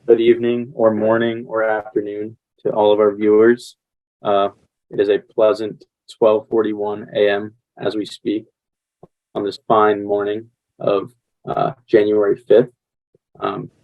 good evening or morning or afternoon to all of our viewers. It is a pleasant 12:41 a.m. as we speak on this fine morning of January 5th.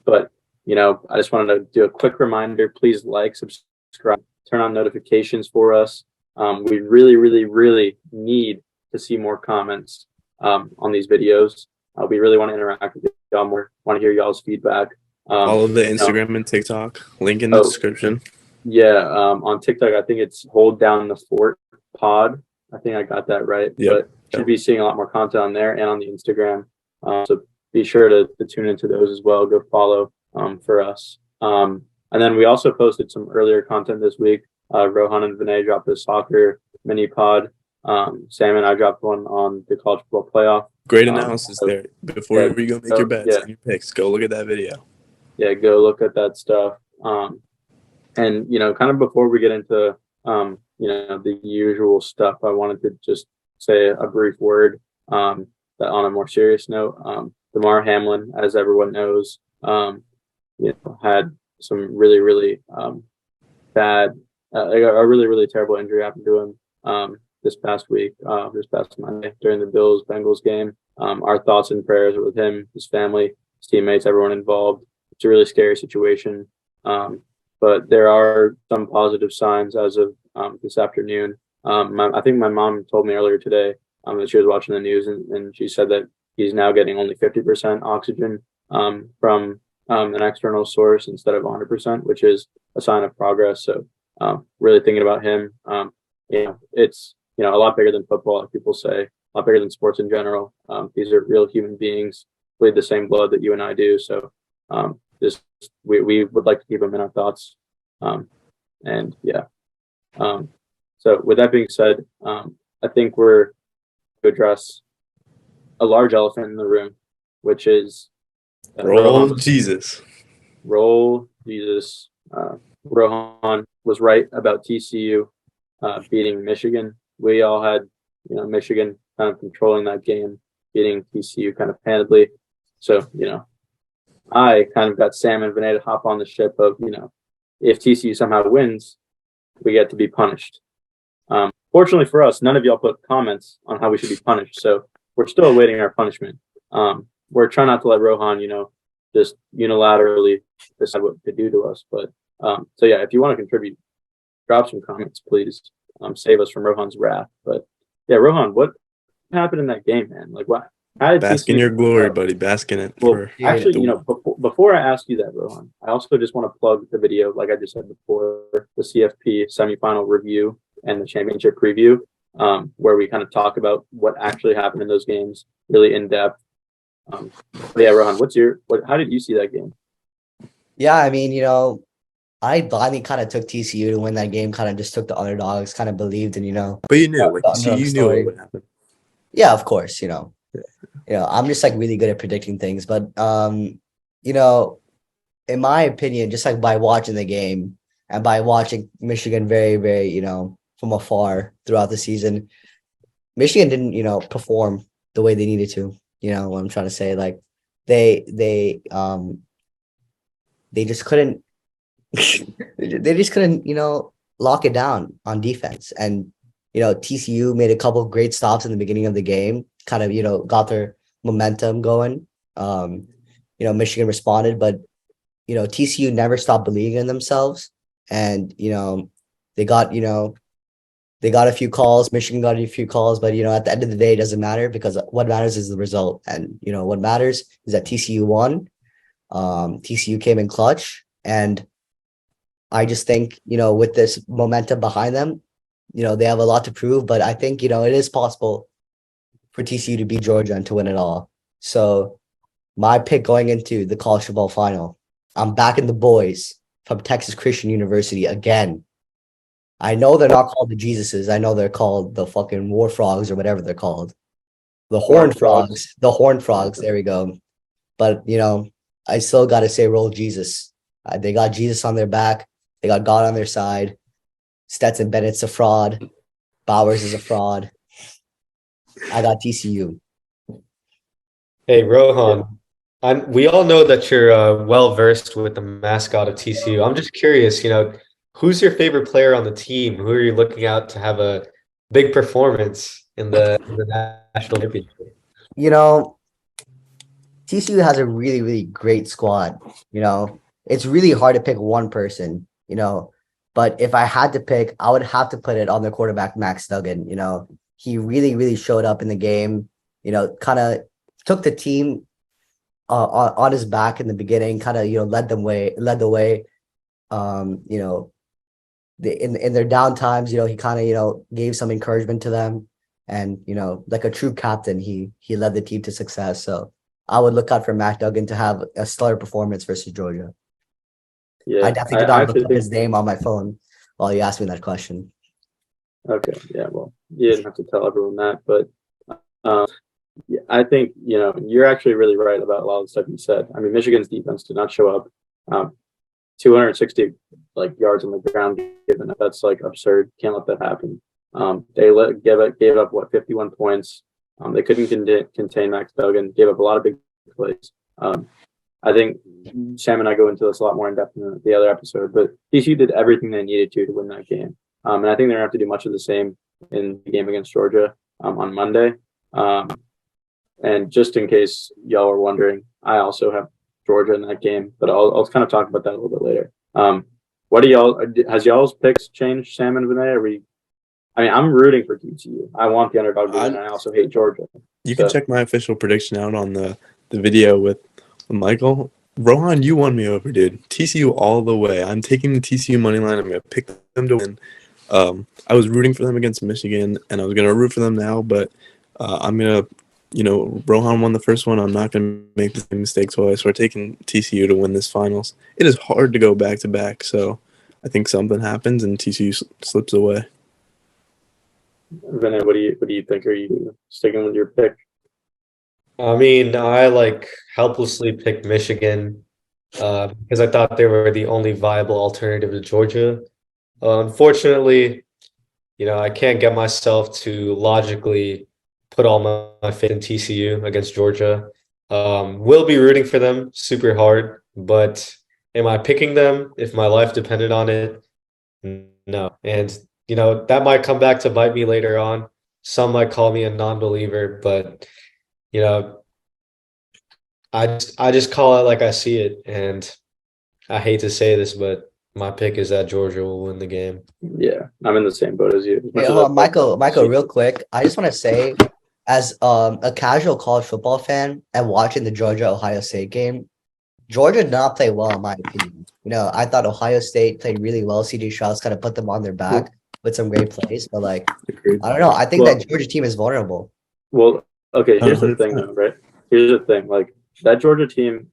But, I just wanted to do a quick reminder. Please like, subscribe, turn on notifications for us. We really, really, really need to see more comments on these videos. We really want to interact with y'all more, want to hear y'all's feedback. All of the Instagram and TikTok, link in the description. Yeah, on TikTok, I think it's Hold Down the Fort Pod. I think I got that right. Yep. But should be seeing a lot more content on there and on the Instagram. So be sure to tune into those as well. Go follow for us. And then we also posted some earlier content this week. Rohan and Vinay dropped the soccer mini pod. Sam and I dropped one on the college football playoff. Great analysis there. Before you go make your bets and your picks, go look at that video. Yeah, go look at that stuff. And, kind of before we get into, the usual stuff, I wanted to just say a brief word that on a more serious note. Damar Hamlin, as everyone knows, had some really, really bad, a really, really terrible injury happened to him this past Monday during the Bills-Bengals game. Our thoughts and prayers are with him, his family, his teammates, everyone involved. It's a really scary situation. But there are some positive signs as of this afternoon. I think my mom told me earlier today that she was watching the news and she said that he's now getting only 50% oxygen from an external source instead of 100%, which is a sign of progress. So really thinking about him, it's, a lot bigger than football, like people say, a lot bigger than sports in general. These are real human beings, bleed the same blood that you and I do. So we would like to keep him in our thoughts. So with that being said, I think we're to address a large elephant in the room, which is Roll Jesus. Rohan was right about TCU beating Michigan. We all had, Michigan kind of controlling that game, beating TCU kind of handedly. So, I kind of got Sam and Vinay to hop on the ship of, if TCU somehow wins, we get to be punished. Fortunately for us, none of y'all put comments on how we should be punished. So we're still awaiting our punishment. We're trying not to let Rohan, just unilaterally decide what to do to us. But if you want to contribute, drop some comments, please. Save us from Rohan's wrath. But yeah, Rohan, what happened in that game, man? Like, what? Bask in your glory, buddy. Bask in it. Well, actually, before I ask you that, Rohan, I also just want to plug the video, like I just said before, the CFP semifinal review and the championship preview, where we kind of talk about what actually happened in those games, really in depth. But yeah, Rohan, how did you see that game? Yeah, I mean, I blindly kind of took TCU to win that game, kind of just took the underdogs, kind of believed in, But you knew, you knew what would happen. Yeah, of course, I'm just like really good at predicting things. But, in my opinion, just like by watching the game and by watching Michigan very, very, from afar throughout the season, Michigan didn't, perform the way they needed to. What I'm trying to say, like they just couldn't, lock it down on defense. And, TCU made a couple of great stops in the beginning of the game, kind of, got their momentum going. Michigan responded, but, TCU never stopped believing in themselves. And, they got a few calls, Michigan got a few calls, but, at the end of the day, it doesn't matter because what matters is the result. And, what matters is that TCU won. TCU came in clutch. And I just think, with this momentum behind them, they have a lot to prove, but I think, it is possible for TCU to beat Georgia and to win it all. So my pick going into the college football final, I'm backing the boys from Texas Christian University again. I know they're not called the Jesuses. I know they're called the fucking War Frogs or whatever they're called. The Horned Frogs. The Horned Frogs. There we go. But, I still got to say roll Jesus. They got Jesus on their back. They got God on their side. Stetson Bennett's a fraud. Bowers is a fraud. I got TCU. Hey, Rohan, We all know that you're well versed with the mascot of TCU. I'm just curious, who's your favorite player on the team? Who are you looking out to have a big performance in the national championship? You know, TCU has a really, really great squad. It's really hard to pick one person, but if I had to pick, I would have to put it on the quarterback, Max Duggan. He really, really showed up in the game, kind of took the team on his back in the beginning, kind of, led the way. In their down times, he kind of, gave some encouragement to them. And, like a true captain, he led the team to success. So I would look out for Mac Duggan to have a stellar performance versus Georgia. Yeah, I definitely did not look up his name on my phone while you asked me that question. Okay, yeah, well, you didn't have to tell everyone that, but yeah, I think, you're actually really right about a lot of the stuff you said. I mean, Michigan's defense did not show up. 260 yards on the ground given. That's absurd. Can't let that happen. They gave up 51 points. They couldn't contain Max Duggan. Gave up a lot of big plays. I think Sam and I go into this a lot more in depth in the other episode, but TCU did everything they needed to win that game. And I think they're going to have to do much of the same in the game against Georgia on Monday. And just in case y'all are wondering, I also have Georgia in that game, but I'll kind of talk about that a little bit later. What do has y'all's picks changed, Sam and Vinay? I'm rooting for TCU. I want the underdog to win, and I also hate Georgia. You can check my official prediction out on the video with Michael. Rohan, you won me over, dude. TCU all the way. I'm taking the TCU money line. I'm going to pick them to win. I was rooting for them against Michigan, and I was going to root for them now, but I'm going to, Rohan won the first one. I'm not going to make the same mistake twice. We're taking TCU to win this finals. It is hard to go back-to-back, so I think something happens and TCU slips away. Vinay, what do you think? Are you sticking with your pick? I mean, I helplessly picked Michigan because I thought they were the only viable alternative to Georgia. Unfortunately, I can't get myself to logically put all my faith in TCU against Georgia. Will be rooting for them super hard, but am I picking them if my life depended on it? No. And, that might come back to bite me later on. Some might call me a non-believer, but, I just call it like I see it. And I hate to say this, but my pick is that Georgia will win the game. Yeah, I'm in the same boat as you. Hey, Michael, real quick. I just want to say, as a casual college football fan and watching the Georgia-Ohio State game, Georgia did not play well, in my opinion. I thought Ohio State played really well. C.J. Stroud's kind of put them on their back with some great plays. But, I don't know. I think that Georgia team is vulnerable. Well, okay, here's the thing, though, right? Here's the thing. That Georgia team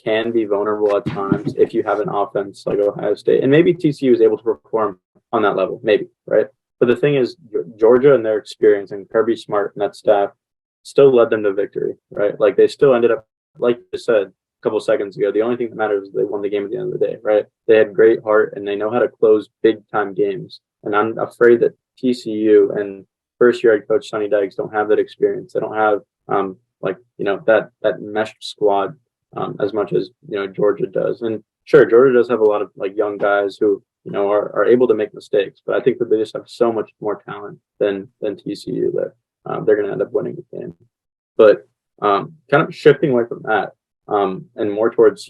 can be vulnerable at times if you have an offense like Ohio State. And maybe TCU is able to perform on that level, maybe, right? But the thing is, Georgia and their experience and Kirby Smart and that staff still led them to victory, right? They still ended up, like you said a couple of seconds ago, the only thing that matters is they won the game at the end of the day, right? They had great heart and they know how to close big-time games. And I'm afraid that TCU and first-year head coach Sonny Dykes don't have that experience. They don't have, that meshed squad as much as, Georgia does. And sure, Georgia does have a lot of young guys who, are able to make mistakes, but I think that they just have so much more talent than TCU that they're going to end up winning the game. But kind of shifting away from that and more towards,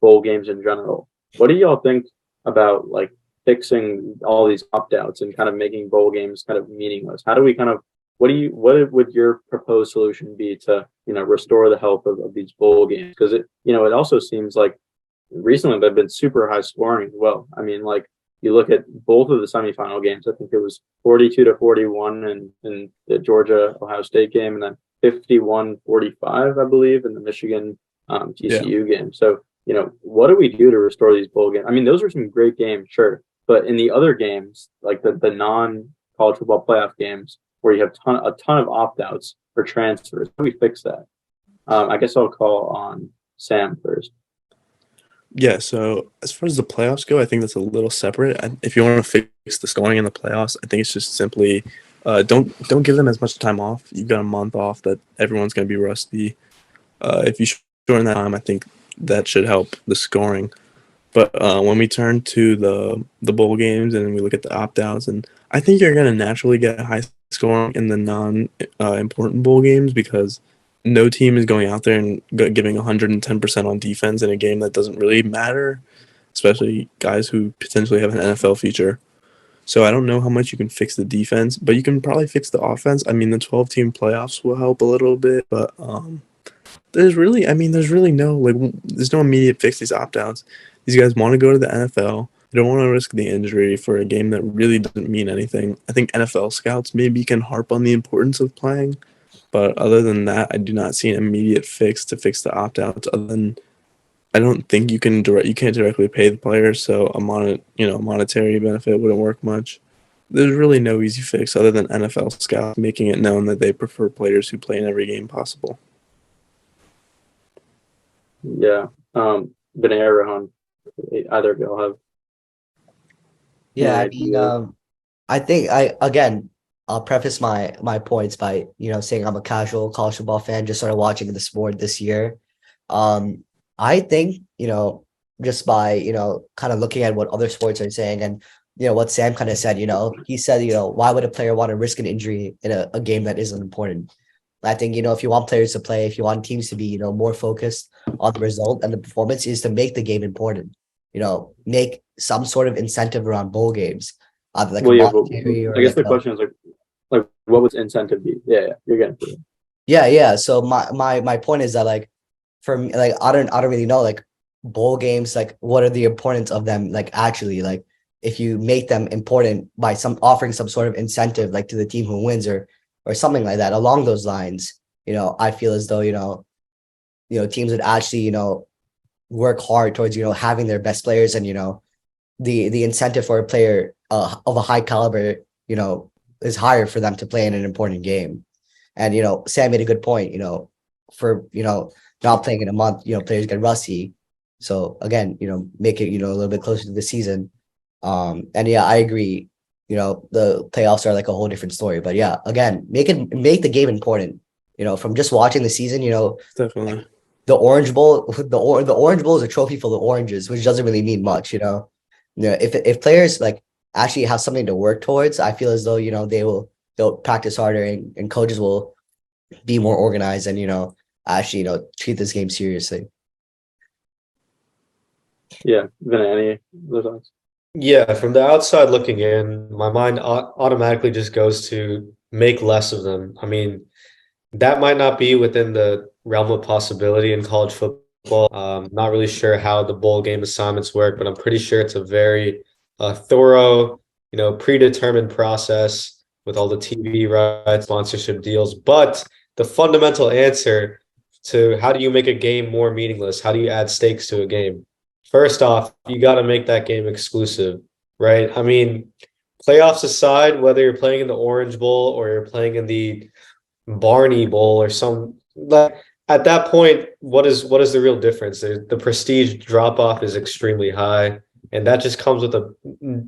bowl games in general, what do y'all think about fixing all these opt-outs and kind of making bowl games kind of meaningless? How do we kind of, what would your proposed solution be to, restore the health of these bowl games? Because it also seems like recently they've been super high scoring as well. I mean, you look at both of the semifinal games, I think it was 42-41 in the Georgia-Ohio State game, and then 51-45, I believe, in the Michigan TCU game. So, what do we do to restore these bowl games? I mean, those are some great games, sure. But in the other games, like the non-college football playoff games, where you have a ton of opt-outs for transfers, how do we fix that? I guess I'll call on Sam first. Yeah, so as far as the playoffs go, I think that's a little separate. If you want to fix the scoring in the playoffs, I think it's just simply don't give them as much time off. You've got a month off that everyone's going to be rusty. If you show during that time, I think that should help the scoring. But when we turn to the bowl games and we look at the opt-outs, and I think you're going to naturally get high scoring in the non-important bowl games because no team is going out there and giving 110% on defense in a game that doesn't really matter, especially guys who potentially have an NFL future. So I don't know how much you can fix the defense, but you can probably fix the offense. I mean, the 12-team playoffs will help a little bit, but there's really there's no immediate fix these opt-outs. These guys want to go to the NFL. They don't want to risk the injury for a game that really doesn't mean anything. I think NFL scouts maybe can harp on the importance of playing, but other than that, I do not see an immediate fix to fix the opt-outs. Other than I don't think you can't directly pay the players, so a monetary benefit wouldn't work much. There's really no easy fix other than NFL scouts making it known that they prefer players who play in every game possible. Yeah. Vinay, Rohan, either of y'all have. Yeah, I mean, I think I'll preface my points by saying I'm a casual college football fan, just started watching the sport this year. I think just by kind of looking at what other sports are saying and what Sam kind of said, he said why would a player want to risk an injury in a game that isn't important? I think if you want players to play, if you want teams to be more focused on the result and the performance, is to make the game important. Make some sort of incentive around bowl games. Like I guess the question is like what would incentive be? Yeah, you're getting to it. Yeah. So my point is that like for me, like I don't really know like bowl games, like what are the importance of them, like actually, like if you make them important by offering some sort of incentive like to the team who wins or something like that along those lines, I feel as though teams would actually work hard towards having their best players, and the incentive for a player of a high caliber is higher for them to play in an important game. And Sam made a good point, for not playing in a month, players get rusty. So again, make it a little bit closer to the season. And yeah, I agree. The playoffs are like a whole different story. But yeah, again, make the game important. From just watching the season, Definitely. Like the Orange Bowl, the Orange Bowl is a trophy full of oranges, which doesn't really mean much. If players like actually have something to work towards, I feel as though they'll practice harder and coaches will be more organized and actually treat this game seriously. Yeah, Vinay, any other thoughts? Yeah, from the outside looking in, my mind automatically just goes to make less of them. I mean, that might not be within the realm of possibility in college football. Not really sure how the bowl game assignments work, but I'm pretty sure it's a very thorough, predetermined process with all the TV rights, sponsorship deals. But the fundamental answer to how do you make a game more meaningless? How do you add stakes to a game? First off, you got to make that game exclusive, right? I mean, playoffs aside, whether you're playing in the Orange Bowl or you're playing in the Barney Bowl or at that point, what is the real difference? The prestige drop off is extremely high, and that just comes with a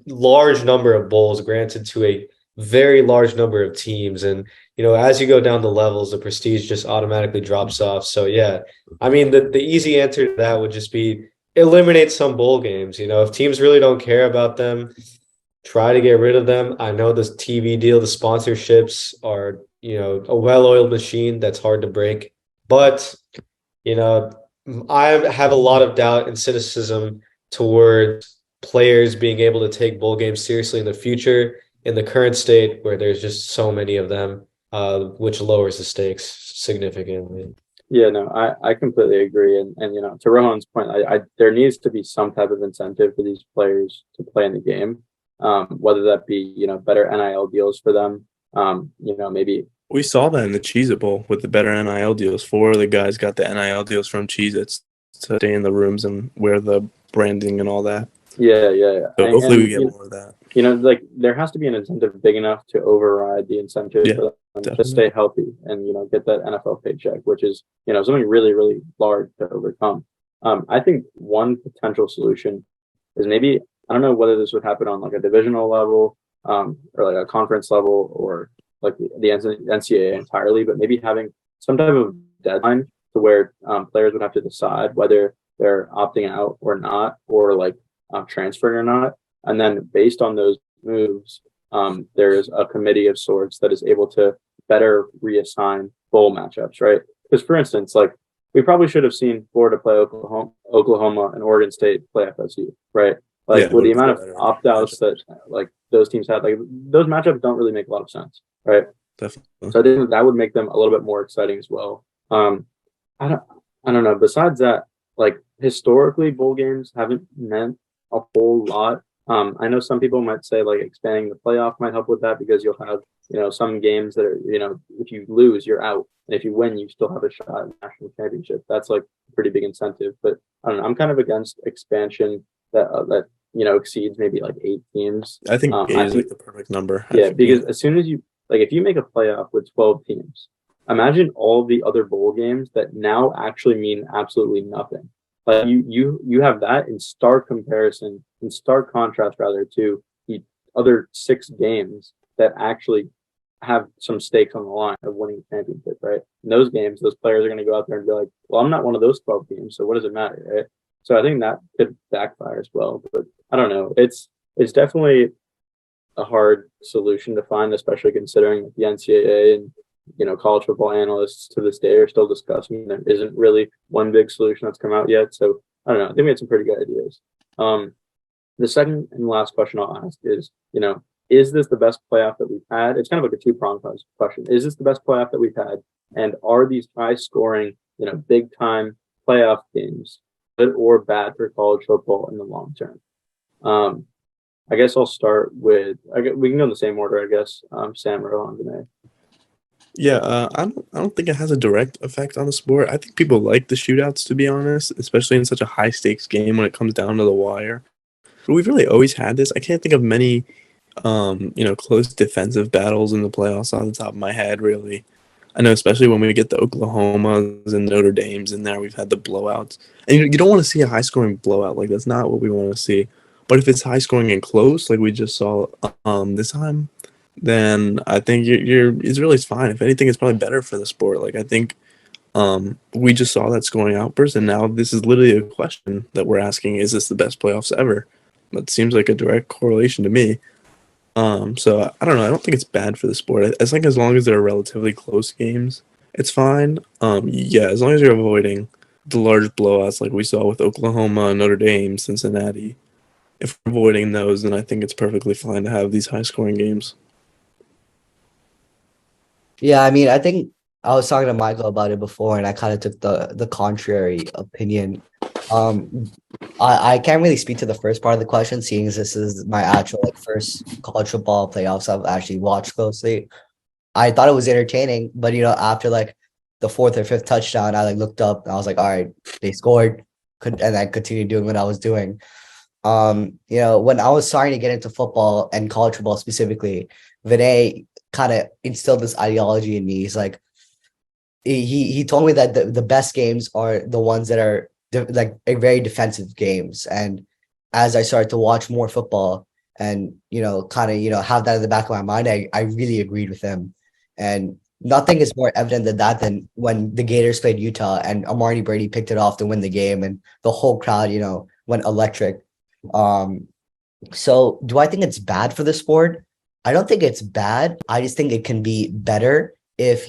large number of bowls granted to a very large number of teams. And as you go down the levels, the prestige just automatically drops off. So yeah, I mean, the easy answer to that would just be eliminate some bowl games. If teams really don't care about them, try to get rid of them. I know the TV deal, the sponsorships are, a well-oiled machine that's hard to break. But, I have a lot of doubt and cynicism towards players being able to take bowl games seriously in the future in the current state where there's just so many of them, which lowers the stakes significantly. Yeah, no, I completely agree. And to Rohan's point, there needs to be some type of incentive for these players to play in the game, whether that be, better NIL deals for them, maybe. We saw that in the Cheez-It Bowl with the better NIL deals. 4 of the guys got the NIL deals from Cheez-Its to stay in the rooms and wear the branding and all that. Yeah. So hopefully we get more of that. Like there has to be an incentive big enough to override the incentive for them to stay healthy and, get that NFL paycheck, which is, something really, really large to overcome. I think one potential solution is maybe, I don't know whether this would happen on like a divisional level or like a conference level or like the NCAA entirely, but maybe having some type of deadline to where players would have to decide whether they're opting out or not, or like transferring or not. And then based on those moves, there's a committee of sorts that is able to better reassign bowl matchups, right? Because for instance, like we probably should have seen Florida play Oklahoma and Oregon State play FSU, right? Like Yeah, with the amount of better opt-outs that like those teams had, like those matchups don't really make a lot of sense, right? Definitely. So I think that would make them a little bit more exciting as well. I don't know. Besides that, like historically, bowl games haven't meant a whole lot. I know some people might say like expanding the playoff might help with that because you'll have, some games that are, if you lose, you're out. And if you win, you still have a shot at the national championship. That's like a pretty big incentive. But I don't know. I'm kind of against expansion that exceeds maybe like 8 teams. I think 8 is like the perfect number. Yeah, because as soon as you like, if you make a playoff with 12 teams, imagine all the other bowl games that now actually mean absolutely nothing. Like you have that in stark contrast rather to the other 6 games that actually have some stakes on the line of winning the championship, right? In those games, those players are going to go out there and be like, well, I'm not one of those 12 teams, so what does it matter, right? So I think that could backfire as well. But I don't know. It's definitely a hard solution to find, especially considering that the NCAA and college football analysts to this day are still discussing. There isn't really one big solution that's come out yet. So I don't know. I think we had some pretty good ideas. The second and last question I'll ask is this the best playoff that we've had? It's kind of like a 2-pronged question. Is this the best playoff that we've had? And are these high scoring, big time playoff games good or bad for college football in the long term? I guess I'll start with, we can go in the same order, I guess. Sam, Rohan, Vinay. Yeah, I don't think it has a direct effect on the sport. I think people like the shootouts, to be honest, especially in such a high stakes game when it comes down to the wire. But we've really always had this. I can't think of many, close defensive battles in the playoffs off the top of my head, really. I know, especially when we get the Oklahomas and Notre Dames in there, we've had the blowouts. And you don't want to see a high-scoring blowout. Like, that's not what we want to see. But if it's high-scoring and close, like we just saw this time, then I think it's really fine. If anything, it's probably better for the sport. Like, I think we just saw that scoring outburst, and now this is literally a question that we're asking, is this the best playoffs ever? That seems like a direct correlation to me. So I don't know. I don't think it's bad for the sport. I think as long as they're relatively close games, it's fine. Yeah, as long as you're avoiding the large blowouts like we saw with Oklahoma, Notre Dame, Cincinnati. If we're avoiding those, then I think it's perfectly fine to have these high-scoring games. Yeah, I mean, I think I was talking to Michael about it before, and I kind of took the contrary opinion. I can't really speak to the first part of the question, seeing as this is my actual first college football playoffs I've actually watched closely. I thought it was entertaining, but after the 4th or 5th touchdown, I looked up and I was like, all right, they scored, and I continued doing what I was doing. When I was starting to get into football and college football specifically, Vinay kind of instilled this ideology in me. He's like, he told me that the best games are the ones that are very defensive games. And as I started to watch more football and have that in the back of my mind, I really agreed with him. And nothing is more evident than when the Gators played Utah and Amari Brady picked it off to win the game, and the whole crowd went electric. So do I think it's bad for the sport? I don't think it's bad. I just think it can be better if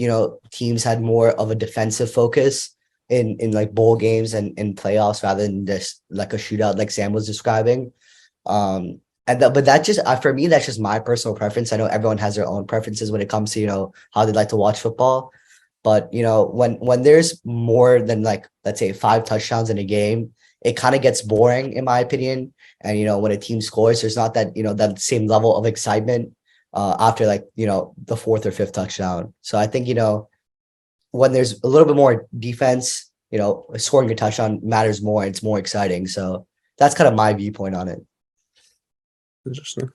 teams had more of a defensive focus in bowl games and in playoffs rather than just a shootout like Sam was describing. But that just for me, that's just my personal preference. I know everyone has their own preferences when it comes to how they like to watch football. But when there's more than let's say 5 touchdowns in a game, it kind of gets boring in my opinion. And when a team scores, there's not that that same level of excitement after the 4th or 5th touchdown. So I think when there's a little bit more defense, scoring a touchdown matters more. It's more exciting. So that's kind of my viewpoint on it. Interesting.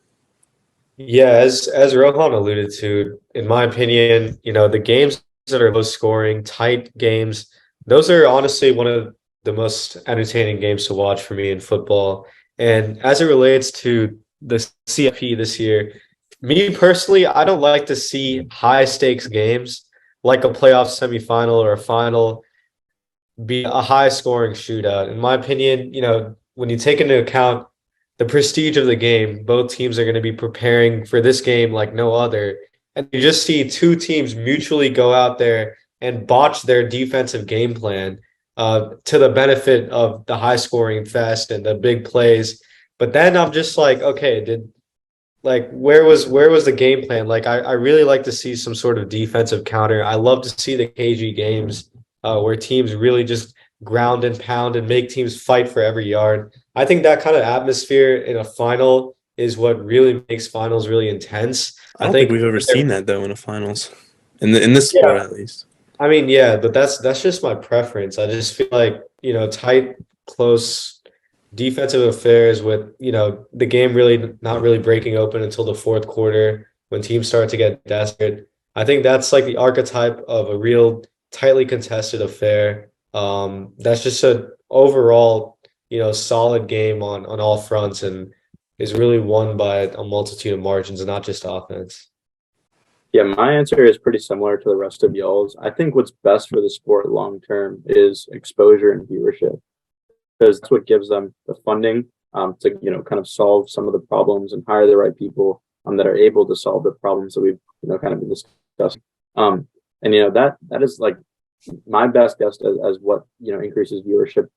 Yeah, as Rohan alluded to, in my opinion, the games that are low scoring, tight games, those are honestly one of the most entertaining games to watch for me in football. And as it relates to the CFP this year, me personally, I don't like to see high stakes games like a playoff semifinal or a final be a high scoring shootout. In my opinion, when you take into account the prestige of the game, both teams are going to be preparing for this game like no other. And you just see two teams mutually go out there and botch their defensive game plan to the benefit of the high scoring fest and the big plays. But then I'm just like, okay, where was the game plan? Like I really like to see some sort of defensive counter. I love to see the KG games where teams really just ground and pound and make teams fight for every yard. I think that kind of atmosphere in a final is what really makes finals really intense. I don't think we've ever seen that though in a finals, in this sport at least. I mean, yeah, but that's just my preference. I just feel like, tight, close defensive affairs with, the game really not really breaking open until the fourth quarter when teams start to get desperate. I think that's like the archetype of a real tightly contested affair. That's just an overall, solid game on all fronts and is really won by a multitude of margins and not just offense. Yeah, my answer is pretty similar to the rest of y'all's. I think what's best for the sport long term is exposure and viewership, because that's what gives them the funding to kind of solve some of the problems and hire the right people that are able to solve the problems that we've kind of been discussing. And that is like my best guess as what increases viewership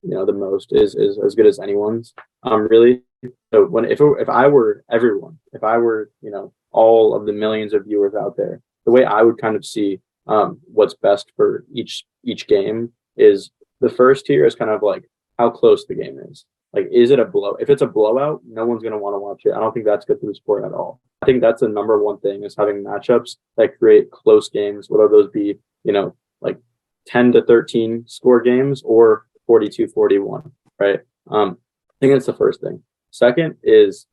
the most is as good as anyone's really. So if I were everyone, if I were all of the millions of viewers out there, the way I would kind of see what's best for each game is the first tier is kind of like how close the game is. Like, is it a blow? If it's a blowout, no one's going to want to watch it. I don't think that's good for the sport at all. I think that's the number one thing is having matchups that create close games, whether those be, like 10 to 13 score games or 42-41, right? I think that's the first thing. Second is,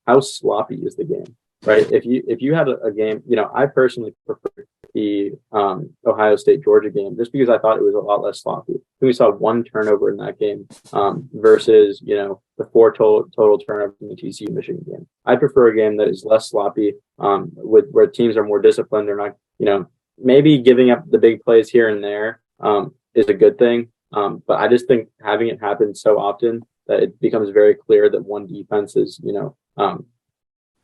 how sloppy is the game, right? If you had a game, I personally prefer the Ohio State Georgia game just because I thought it was a lot less sloppy. We saw one turnover in that game versus the 4 total turnovers in the TCU Michigan game. I prefer a game that is less sloppy, where teams are more disciplined. They're not maybe giving up the big plays here and there is a good thing, but I just think having it happen so often that it becomes very clear that one defense is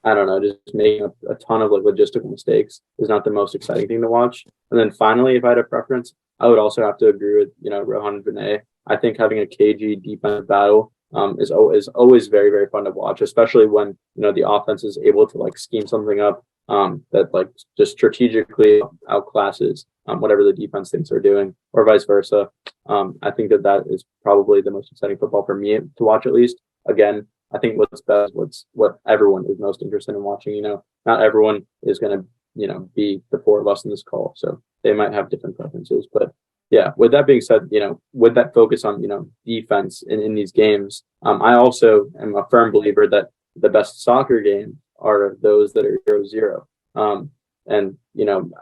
I don't know, just making a ton of like logistical mistakes is not the most exciting thing to watch. And then finally, if I had a preference, I would also have to agree with, Rohan and Vinay. I think having a KG defensive battle is always very, very fun to watch, especially when, the offense is able to like scheme something up that like just strategically outclasses whatever the defense thinks they're doing, or vice versa. I think that is probably the most exciting football for me to watch, at least. Again, I think what's best, what everyone is most interested in watching. Not everyone is going to, be the 4 of us in this call, so they might have different preferences. But yeah, with that being said, with that focus on, defense in these games, I also am a firm believer that the best soccer games are those that are 0-0. And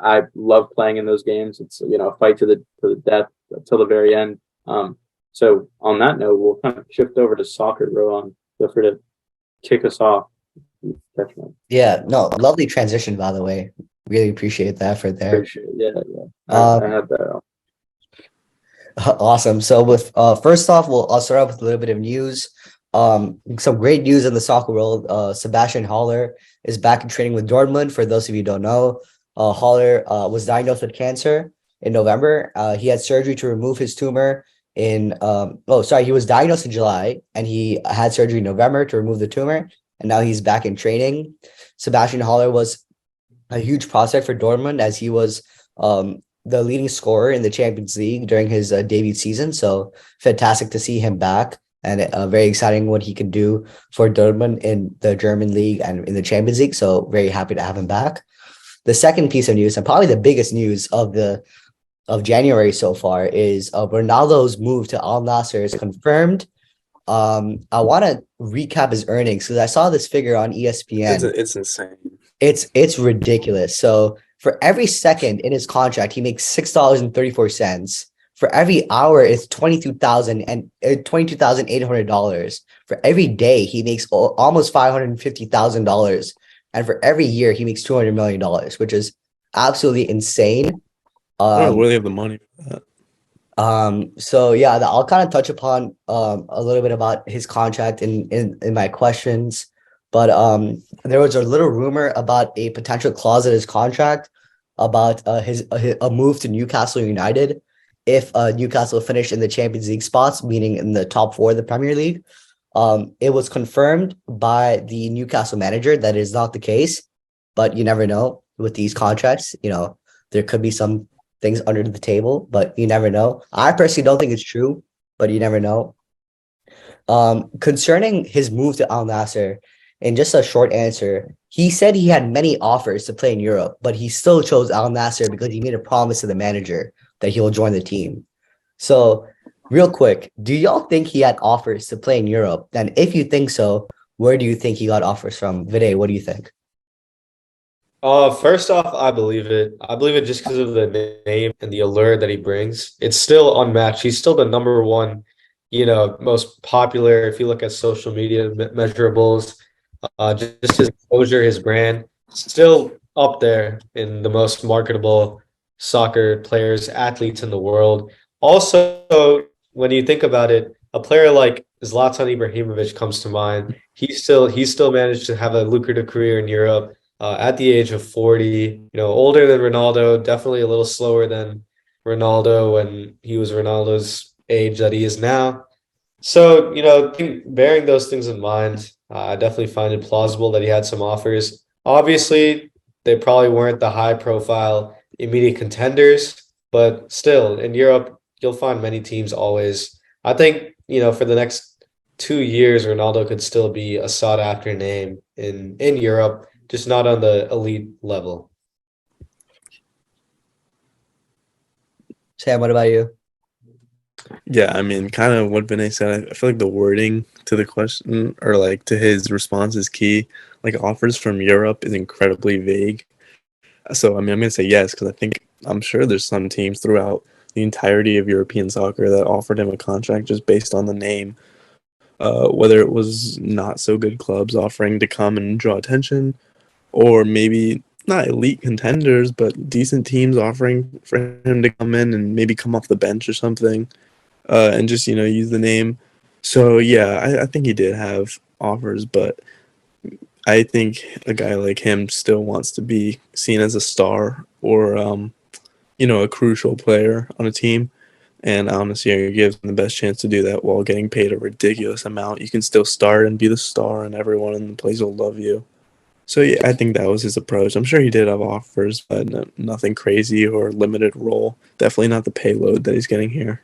I love playing in those games. It's a fight to the death till the very end. So on that note, we'll kind of shift over to soccer. Rowan, feel free to kick us off. Yeah, no, lovely transition, by the way. Really appreciate the effort there. Appreciate it. Yeah. I had that. Awesome. So with first off, I'll start off with a little bit of news. Some great news in the soccer world. Sebastian Haller is back in training with Dortmund. For those of you who don't know, Haller was diagnosed with cancer in November. He had surgery to remove his tumor he was diagnosed in July and he had surgery in November to remove the tumor, and now he's back in training. Sebastian Haller was a huge prospect for Dortmund as he was the leading scorer in the Champions League during his debut season. So fantastic to see him back, and very exciting what he can do for Dortmund in the German league and in the Champions League. So very happy to have him back. The second piece of news, and probably the biggest news of January so far, is Ronaldo's move to Al Nassr is confirmed. I want to recap his earnings because I saw this figure on ESPN. It's insane. It's ridiculous. So for every second in his contract, he makes $6.34. For every hour, it's $22,800. For every day, he makes almost $550,000, and for every year, he makes $200 million, which is absolutely insane. I don't know where they have the money for that. So yeah, I'll kind of touch upon a little bit about his contract in my questions, but there was a little rumor about a potential clause in his contract about a move to Newcastle United if Newcastle finished in the Champions League spots, meaning in the top four of the Premier League. It was confirmed by the Newcastle manager that is not the case, but you never know with these contracts. There could be some things under the table, but you never know. I personally don't think it's true, but you never know. Concerning his move to Al Nassr, in just a short answer, he said he had many offers to play in Europe, but he still chose Al Nassr because he made a promise to the manager that he'll join the team. So, real quick, do y'all think he had offers to play in Europe? And if you think so, where do you think he got offers from? Vinay, what do you think? First off, I believe it. I believe it just because of the name and the allure that he brings. It's still unmatched. He's still the number one, most popular. If you look at social media measurables, just his exposure, his brand, still up there in the most marketable soccer players, athletes in the world. Also, when you think about it, a player like Zlatan Ibrahimovic comes to mind. He still managed to have a lucrative career in Europe at the age of 40, older than Ronaldo, definitely a little slower than Ronaldo when he was Ronaldo's age that he is now. So, bearing those things in mind, I definitely find it plausible that he had some offers. Obviously, they probably weren't the high profile immediate contenders, but still, in Europe, you'll find many teams always. I think, for the next 2 years, Ronaldo could still be a sought after name in Europe, just not on the elite level. Sam, what about you? Yeah, I mean, kind of what Vinay said. I feel like the wording to the question or like to his response is key. Like offers from Europe is incredibly vague. So, I mean, I'm going to say yes because I'm sure there's some teams throughout the entirety of European soccer that offered him a contract just based on the name. Whether it was not so good clubs offering to come and draw attention, or maybe not elite contenders, but decent teams offering for him to come in and maybe come off the bench or something, and just use the name. So yeah, I think he did have offers, but I think a guy like him still wants to be seen as a star or a crucial player on a team. And Al Nassr gives him the best chance to do that while getting paid a ridiculous amount. You can still start and be the star, and everyone in the place will love you. So yeah, I think that was his approach. I'm sure he did have offers, but nothing crazy or limited role. Definitely not the payload that he's getting here.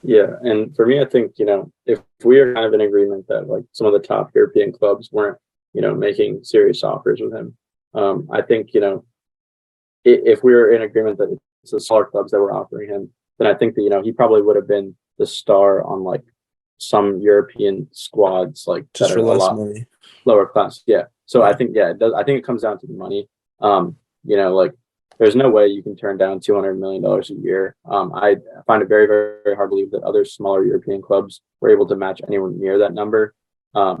Yeah, and for me, I think, if we are kind of in agreement that like some of the top European clubs weren't, making serious offers with him, I think, if we were in agreement that it's the smaller clubs that were offering him, then I think that, he probably would have been the star on like some European squads, like Just that for are a less lot money. lower class. Yeah. So I think, it does. I think it comes down to the money. Like there's no way you can turn down $200 million a year. I find it very, very, very hard to believe that other smaller European clubs were able to match anywhere near that number. I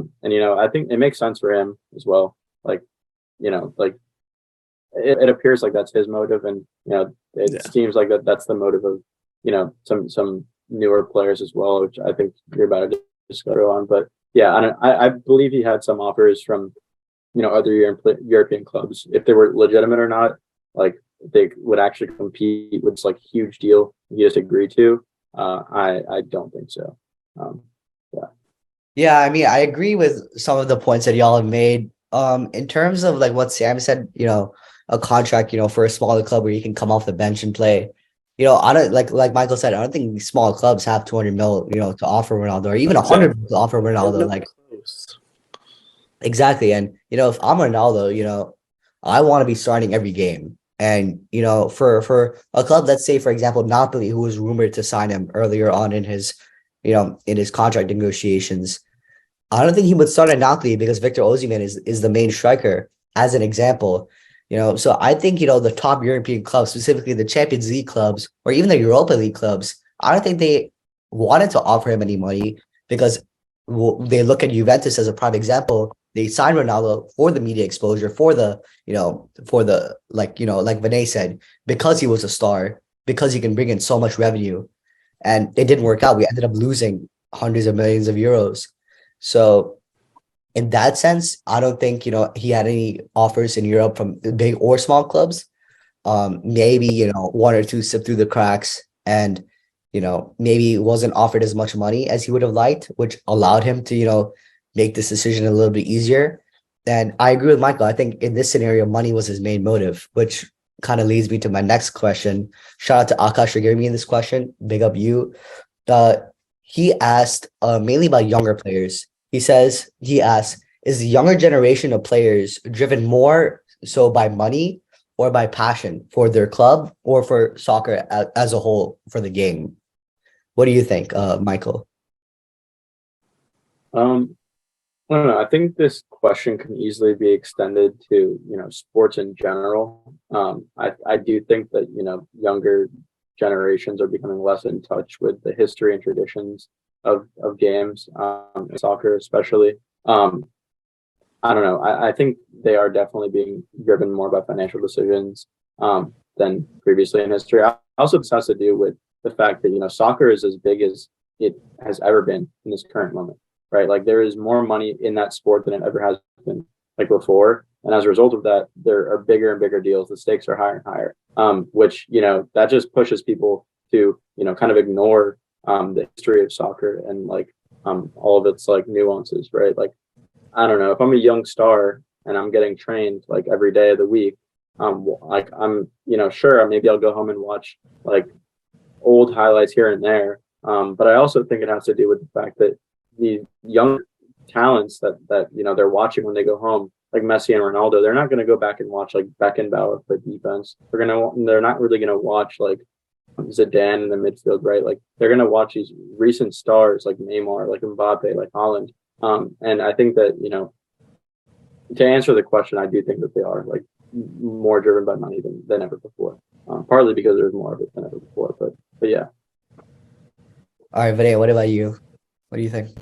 think it makes sense for him as well. Like, like it appears like that's his motive, and it seems like that's the motive of some newer players as well, which I think you're about to discuss on. But yeah, I believe he had some offers from other European clubs. If they were legitimate or not, like they would actually compete with this like huge deal he just agreed to. I don't think so. Yeah. Yeah, I mean, I agree with some of the points that y'all have made. In terms of like what Sam said, a contract, for a smaller club where you can come off the bench and play. I don't like Michael said, I don't think these small clubs have 200 mil, to offer Ronaldo, or even 100 mil to offer Ronaldo. Like exactly. And if I'm Ronaldo, I want to be starting every game. And for a club, let's say for example, Napoli, who was rumored to sign him earlier on in his contract negotiations, I don't think he would start at Napoli because Victor Osimhen is the main striker, as an example. So I think the top European clubs, specifically the Champions League clubs or even the Europa League clubs, I don't think they wanted to offer him any money because they look at Juventus as a prime example. They signed Ronaldo for the media exposure, for the like Vinay said, because he was a star, because he can bring in so much revenue. And it didn't work out. We ended up losing hundreds of millions of euros. So in that sense, I don't think, he had any offers in Europe from big or small clubs. Maybe, one or two slipped through the cracks, and, maybe wasn't offered as much money as he would have liked, which allowed him to, make this decision a little bit easier. And I agree with Michael. I think in this scenario, money was his main motive, which kind of leads me to my next question. Shout out to Akash for giving me this question. Big up you. He asked mainly about younger players. He asked, is the younger generation of players driven more so by money or by passion for their club or for soccer as a whole, for the game? What do you think, Michael? I don't know. I think this question can easily be extended to, sports in general. I do think that, younger generations are becoming less in touch with the history and traditions of games, soccer especially. I don't know. I think they are definitely being driven more by financial decisions than previously in history. Also, this has to do with the fact that, soccer is as big as it has ever been in this current moment. Right, like there is more money in that sport than it ever has been, like before, and as a result of that, there are bigger and bigger deals. The stakes are higher and higher, which that just pushes people to kind of ignore the history of soccer and like all of its like nuances. Right, like I don't know, if I'm a young star and I'm getting trained like every day of the week, like I'm sure maybe I'll go home and watch like old highlights here and there, but I also think it has to do with the fact that the young talents that they're watching when they go home, like Messi and Ronaldo, they're not going to go back and watch like Beckenbauer play defense. They're not really going to watch like Zidane in the midfield, right? Like they're going to watch these recent stars like Neymar, like Mbappe, like Haaland. And I think that to answer the question, I do think that they are like more driven by money than ever before. Partly because there's more of it than ever before, but yeah. All right, Vinay, what about you? What do you think?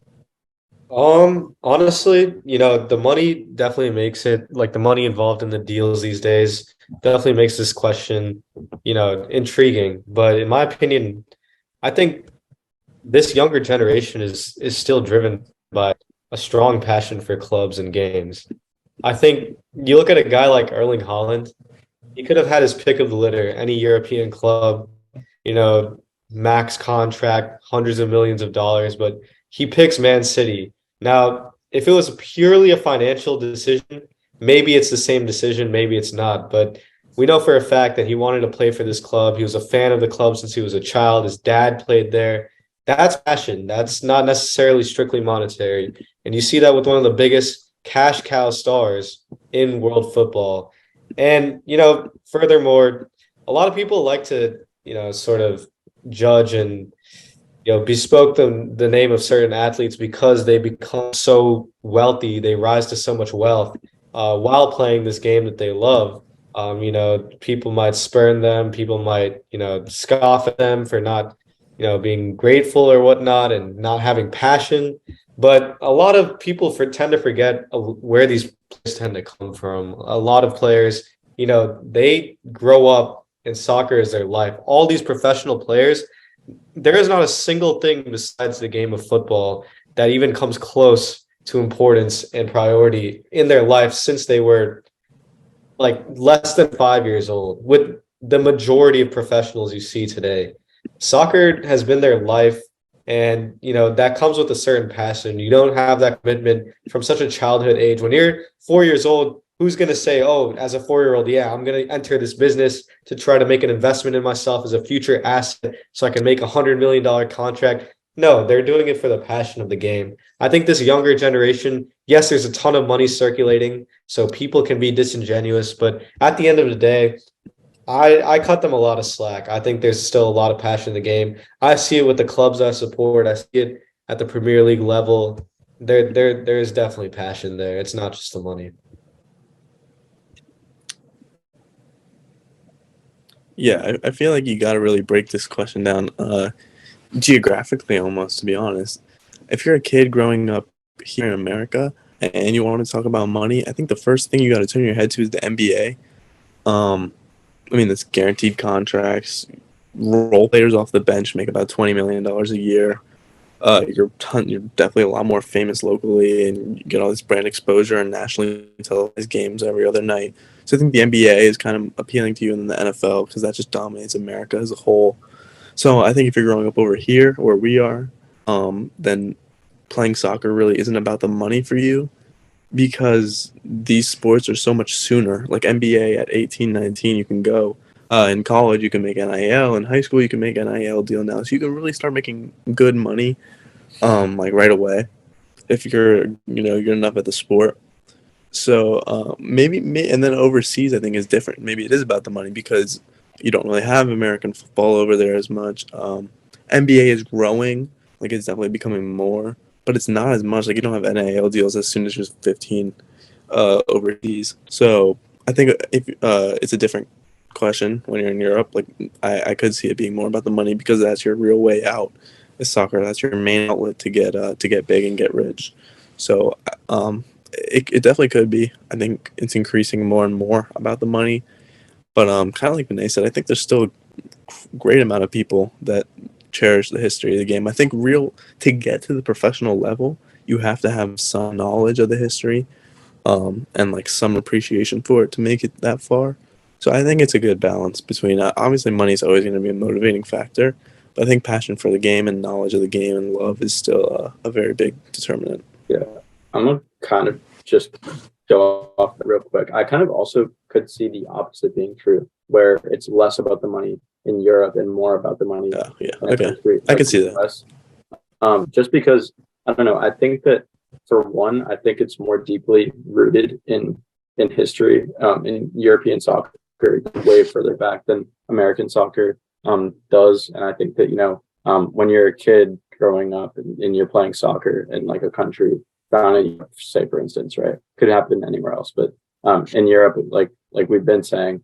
Honestly, the money definitely makes it, like the money involved in the deals these days definitely makes this question, intriguing. But in my opinion, I think this younger generation is still driven by a strong passion for clubs and games. I think you look at a guy like Erling Haaland, he could have had his pick of the litter, any European club, max contract, hundreds of millions of dollars, but he picks Man City. Now, if it was purely a financial decision, maybe it's the same decision, maybe it's not. But we know for a fact that he wanted to play for this club. He was a fan of the club since he was a child. His dad played there. That's passion. That's not necessarily strictly monetary. And you see that with one of the biggest cash cow stars in world football. And, furthermore, a lot of people like to, sort of judge and bespoke the name of certain athletes because they become so wealthy, they rise to so much wealth while playing this game that they love. People might spurn them, people might scoff at them for not being grateful or whatnot and not having passion. But a lot of people tend to forget where these players tend to come from. A lot of players, they grow up and soccer is their life. All these professional players, there is not a single thing besides the game of football that even comes close to importance and priority in their life since they were like less than 5 years old. With the majority of professionals you see today, soccer has been their life, and that comes with a certain passion. You don't have that commitment from such a childhood age. When you're 4 years old, who's going to say, oh, as a 4-year-old, yeah, I'm going to enter this business to try to make an investment in myself as a future asset so I can make $100 million contract? No, they're doing it for the passion of the game. I think this younger generation, yes, there's a ton of money circulating, so people can be disingenuous, but at the end of the day, I cut them a lot of slack. I think there's still a lot of passion in the game. I see it with the clubs I support. I see it at the Premier League level. There is definitely passion there. It's not just the money. Yeah, I feel like you got to really break this question down geographically almost, to be honest. If you're a kid growing up here in America and you want to talk about money, I think the first thing you got to turn your head to is the NBA. I mean, it's guaranteed contracts. role players off the bench make about $20 million a year. You're definitely a lot more famous locally, and you get all this brand exposure and nationally televised games every other night. So I think the NBA is kind of appealing to you in the NFL because that just dominates America as a whole. So I think if you're growing up over here where we are, then playing soccer really isn't about the money for you because these sports are so much sooner. Like NBA at 18, 19, you can go. In college, you can make NIL. In high school, you can make NIL deal now. So you can really start making good money, like right away, if you're, good enough at the sport. So maybe, and then overseas, I think is different. Maybe it is about the money because you don't really have American football over there as much. NBA is growing, like it's definitely becoming more, but it's not as much. Like you don't have NIL deals as soon as you're 15 overseas. So I think if it's a different question when you're in Europe. Like I could see it being more about the money because that's your real way out is soccer. That's your main outlet to get big and get rich. So it definitely could be. I think it's increasing more and more about the money. But kind of like Vinay said, I think there's still a great amount of people that cherish the history of the game. I think to get to the professional level, you have to have some knowledge of the history and like some appreciation for it to make it that far. So I think it's a good balance between obviously money is always going to be a motivating factor, but I think passion for the game and knowledge of the game and love is still a very big determinant. Yeah, I'm gonna kind of just go off real quick. I kind of also could see the opposite being true, where it's less about the money in Europe and more about the money. Yeah. Okay, I can see that. Just because I don't know. I think that for one, I think it's more deeply rooted in history, in European soccer, way further back than American soccer does. And I think that, when you're a kid growing up and you're playing soccer in like a country, say for instance, right, could happen anywhere else, but in Europe, like we've been saying,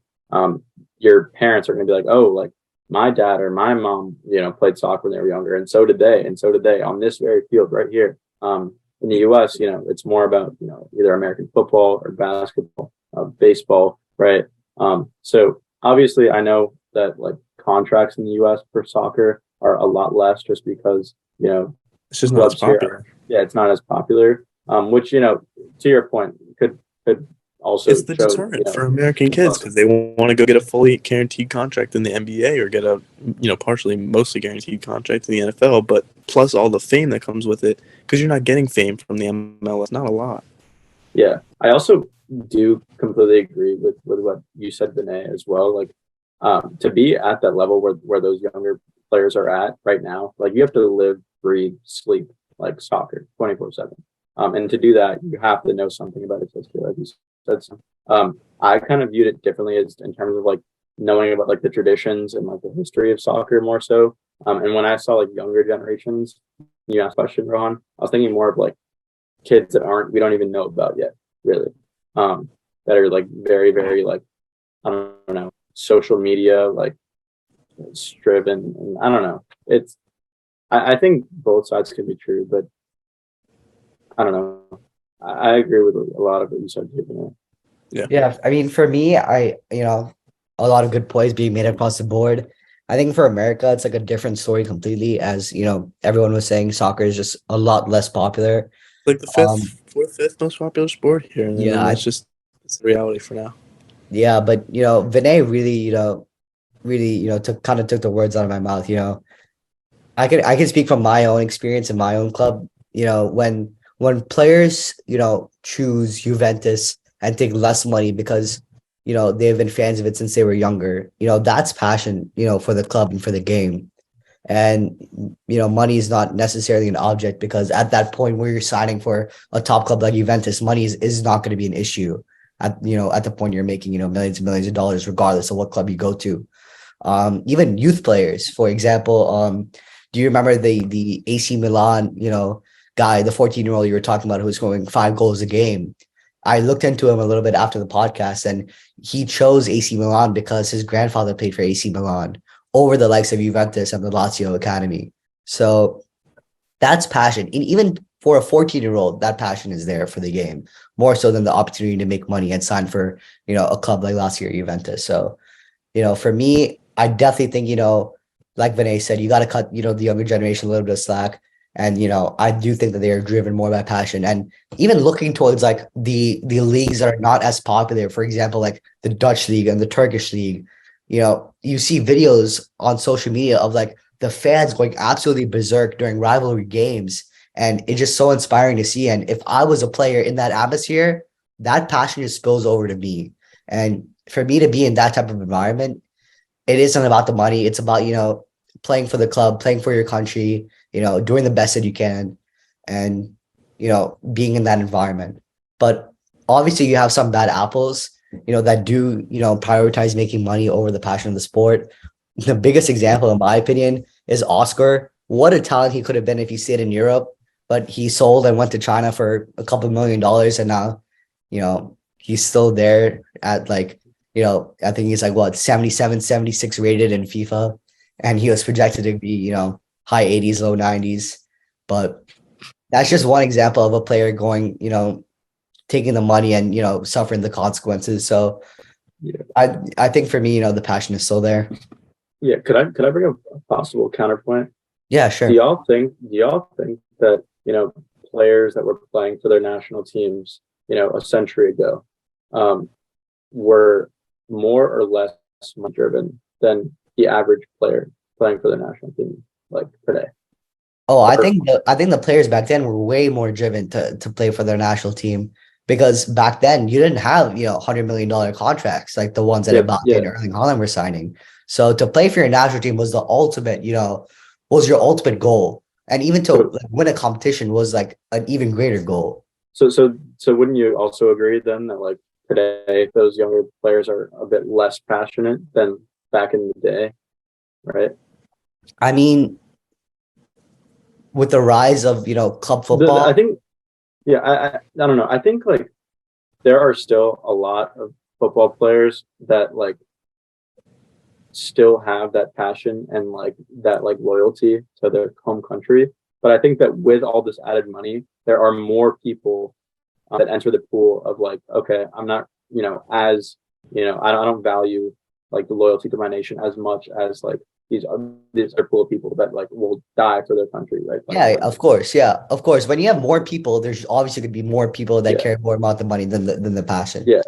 your parents are going to be like, oh, like my dad or my mom, played soccer when they were younger, and so did they on this very field right here. In the U.S., it's more about, either American football or basketball, baseball, right? So obviously I know that like contracts in the U.S. for soccer are a lot less just because, it's just not as popular. It's not as popular, which, to your point, could also it's the deterrent for American kids because they want to go get a fully guaranteed contract in the NBA or get a mostly guaranteed contract in the NFL, but plus all the fame that comes with it because you're not getting fame from the MLS, not a lot. Yeah, I also do completely agree with what you said, Vinay, as well. Like to be at that level where those younger players are at right now, like you have to live, breathe, sleep like soccer 24/7. And to do that, you have to know something about its history, like you said. I kind of viewed it differently as in terms of like knowing about like the traditions and like the history of soccer more so. And when I saw like younger generations, you asked a question, Rohan, I was thinking more of like kids that we don't even know about yet, really. That are like very, very like, I don't know, social media, like driven. And I don't know. I think both sides can be true, but I don't know. I agree with a lot of what you said, Tiffany. Yeah. I mean, for me, a lot of good points being made across the board. I think for America, it's like a different story completely. As everyone was saying, soccer is just a lot less popular. Like the fifth most popular sport here. And it's the reality for now. Yeah, but Vinay really took the words out of my mouth. I can speak from my own experience in my own club. When players choose Juventus and take less money because they've been fans of it since they were younger, that's passion for the club and for the game. And money is not necessarily an object because at that point where you're signing for a top club like Juventus, money is not going to be an issue at the point you're making millions and millions of dollars regardless of what club you go to. Even youth players, for example, do you remember the AC Milan guy, the 14-year-old you were talking about, who was scoring 5 goals a game? I looked into him a little bit after the podcast, and he chose AC Milan because his grandfather played for AC Milan over the likes of Juventus and the Lazio Academy. So that's passion. And even for a 14-year-old, that passion is there for the game, more so than the opportunity to make money and sign for, a club like Lazio or Juventus. So, for me, I definitely think, like Vinay said, you got to cut, the younger generation a little bit of slack. And, I do think that they are driven more by passion. And even looking towards like the leagues that are not as popular, for example, like the Dutch league and the Turkish league, you see videos on social media of like the fans going absolutely berserk during rivalry games. And it's just so inspiring to see. And if I was a player in that atmosphere, that passion just spills over to me. And for me to be in that type of environment, it isn't about the money. It's about, playing for the club, playing for your country, doing the best that you can and, being in that environment. But obviously you have some bad apples, that do, prioritize making money over the passion of the sport. The biggest example, in my opinion, is Oscar. What a talent he could have been if he stayed in Europe, but he sold and went to China for a couple $1 million. And now, he's still there at like, I think he's like what 77, 76 rated in FIFA. And he was projected to be, high 80s, low 90s. But that's just one example of a player going, taking the money and, suffering the consequences. So Yeah. I think for me, the passion is still there. Yeah. Could I bring up a possible counterpoint? Yeah, sure. Do y'all think that, players that were playing for their national teams, a century ago, were more or less money driven than the average player playing for the national team like today? Oh, I think the players back then were way more driven to play for their national team because back then you didn't have, $100 million contracts like the ones that Mbappe and Erling Haaland were signing. So to play for your national team was the ultimate, was your ultimate goal. And even to like, win a competition was like an even greater goal. So wouldn't you also agree then that like today those younger players are a bit less passionate than back in the day, right? I mean, with the rise of, club football, I think, I don't know. I think like there are still a lot of football players that like still have that passion and like that like loyalty to their home country. But I think that with all this added money, there are more people that enter the pool of like, okay, I'm not, as, I don't value like the loyalty to my nation as much as like these are pool of people that like will die for their country, right? Like, yeah, of course. Yeah, of course. When you have more people, there's obviously going to be more people that care more about the money than the passion. Yeah.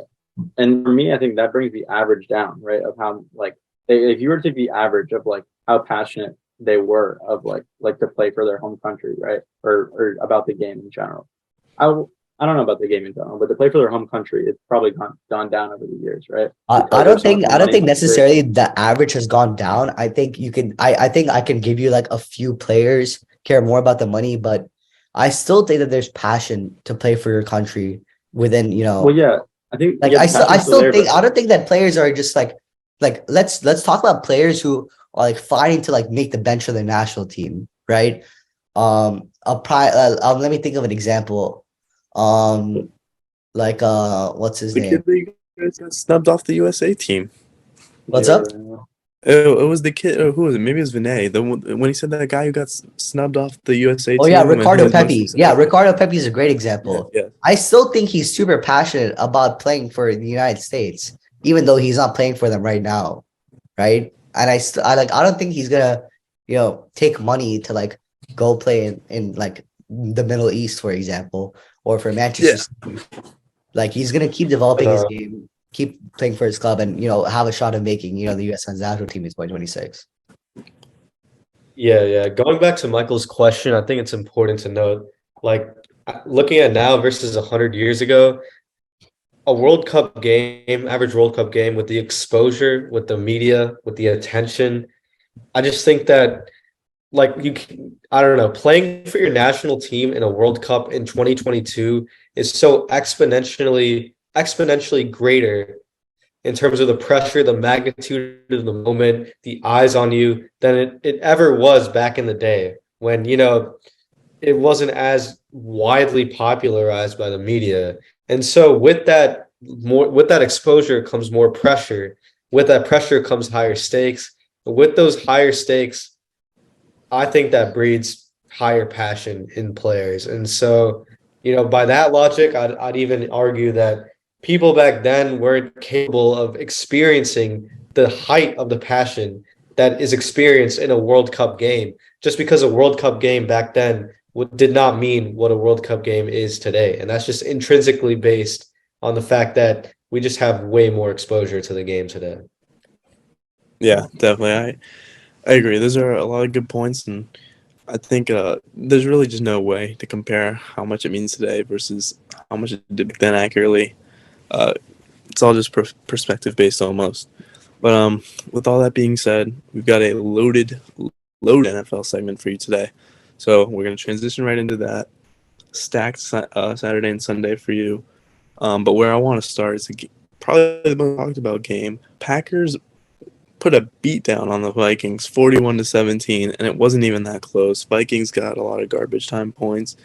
And for me, I think that brings the average down, right? Of how like if you were to take the average of like how passionate they were of like to play for their home country, right? Or about the game in general. I don't know about the game in general, but to play for their home country, it's probably gone down over the years, right? I don't think necessarily the average has gone down. I think I think I can give you like a few players care more about the money, but I still think that there's passion to play for your country within, Well, yeah, I think like I still think I don't think that players are just like let's talk about players who are like fighting to like make the bench of the national team, right? Let me think of an example. What's his name? The kid got snubbed off the USA team. What's up? It was the kid. Who was it? Maybe it was Vinay. When he said that guy who got snubbed off the USA team. Oh yeah, Ricardo Pepi. Yeah, Ricardo Pepi is a great example. Yeah. I still think he's super passionate about playing for the United States, even though he's not playing for them right now, right? And I don't think he's gonna, take money to like go play in like the Middle East, for example, or for Manchester City. Like he's gonna keep developing his game, keep playing for his club, and have a shot of making the U.S. men's national team in 2026. Yeah. Going back to Michael's question, I think it's important to note, like looking at now versus 100 years ago, average World Cup game with the exposure, with the media, with the attention, I just think that I don't know, playing for your national team in a World Cup in 2022 is so exponentially greater in terms of the pressure, the magnitude of the moment, the eyes on you than it ever was back in the day when, it wasn't as widely popularized by the media. And so with that exposure comes more pressure. With that pressure comes higher stakes. With those higher stakes, I think that breeds higher passion in players. And so, by that logic, I'd even argue that people back then weren't capable of experiencing the height of the passion that is experienced in a World Cup game. Just because a World Cup game back then did not mean what a World Cup game is today. And that's just intrinsically based on the fact that we just have way more exposure to the game today. Yeah, definitely. I agree. Those are a lot of good points, and I think there's really just no way to compare how much it means today versus how much it did back then accurately. It's all just perspective based almost. But with all that being said, we've got a loaded NFL segment for you today. So we're going to transition right into that. Stacked Saturday and Sunday for you. But where I want to start is probably the most talked about game. Packers put a beat down on the Vikings, 41-17, and it wasn't even that close. Vikings got a lot of garbage time points.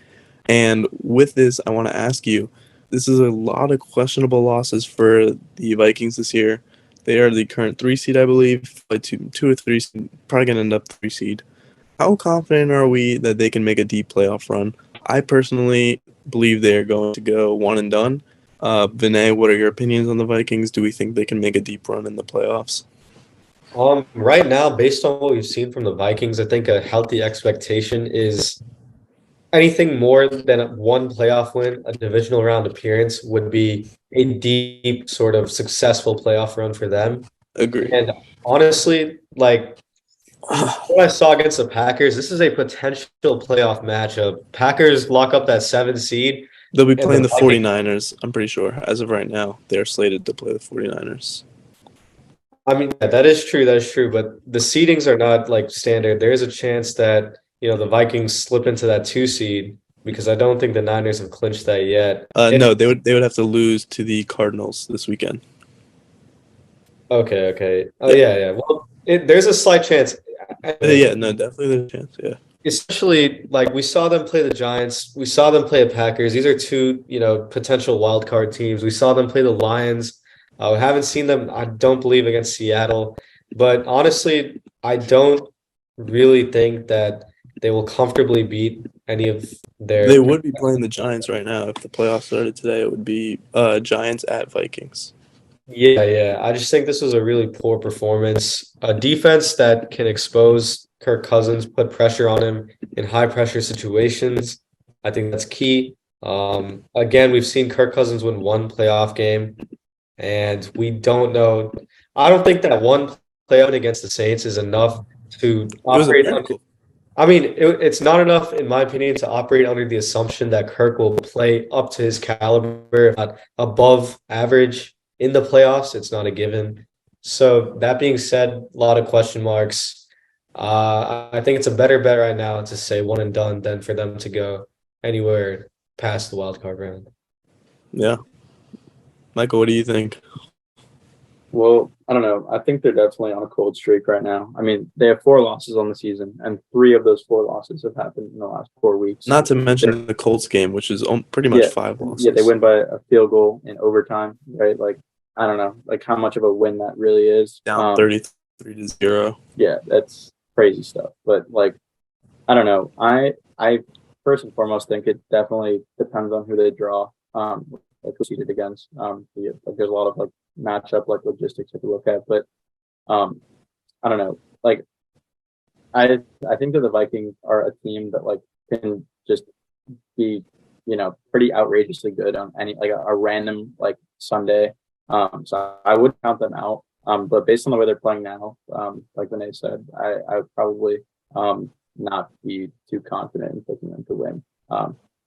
And with this, I want to ask you, this is a lot of questionable losses for the Vikings this year. They are the current 3 seed, I believe, like two or 3 seed, probably going to end up 3 seed. How confident are we that they can make a deep playoff run? I personally believe they're going to go one and done. Vinay, what are your opinions on the Vikings? Do we think they can make a deep run in the playoffs? Right now, based on what we've seen from the Vikings, I think a healthy expectation is anything more than one playoff win, a divisional round appearance would be a deep sort of successful playoff run for them. Agree. And honestly, like what I saw against the Packers, this is a potential playoff matchup. Packers lock up that 7th seed. They'll be playing the 49ers, I'm pretty sure. As of right now, they're slated to play the 49ers. I mean, that is true. That is true. But the seedings are not like standard. There is a chance that, the Vikings slip into that 2 seed because I don't think the Niners have clinched that yet. No, they would have to lose to the Cardinals this weekend. Okay. Oh, yeah. Well, there's a slight chance. Yeah, no, definitely there's a chance, yeah. Especially, like, we saw them play the Giants. We saw them play the Packers. These are 2, potential wild card teams. We saw them play the Lions. I haven't seen them, I don't believe, against Seattle. But honestly, I don't really think that they will comfortably beat any of their... They would be playing the Giants right now. If the playoffs started today, it would be Giants at Vikings. Yeah. I just think this was a really poor performance. A defense that can expose Kirk Cousins, put pressure on him in high-pressure situations. I think that's key. Again, we've seen Kirk Cousins win 1 playoff game, and we don't know. I don't think that 1 playoff against the Saints is enough to operate. I mean, it's not enough, in my opinion, to operate under the assumption that Kirk will play up to his caliber, if not above average in the playoffs. It's not a given. So that being said, a lot of question marks. I think it's a better bet right now to say one and done than for them to go anywhere past the wild card round. Yeah. Michael, what do you think? Well, I don't know. I think they're definitely on a cold streak right now. I mean, they have 4 losses on the season, and 3 of those 4 losses have happened in the last 4 weeks. Not to mention the Colts game, which is pretty much 5 losses. Yeah, they win by a field goal in overtime, right? Like, I don't know, like how much of a win that really is. Down 33-0. Yeah, that's crazy stuff. But like, I don't know. I first and foremost think it definitely depends on who they draw. Like who seeded against. There's a lot of like matchup like logistics to look at, but I don't know. Like, I think that the Vikings are a team that like can just be pretty outrageously good on any like a random like Sunday. So I would count them out. But based on the way they're playing now, like Vinay said, I would probably not be too confident in picking them to win,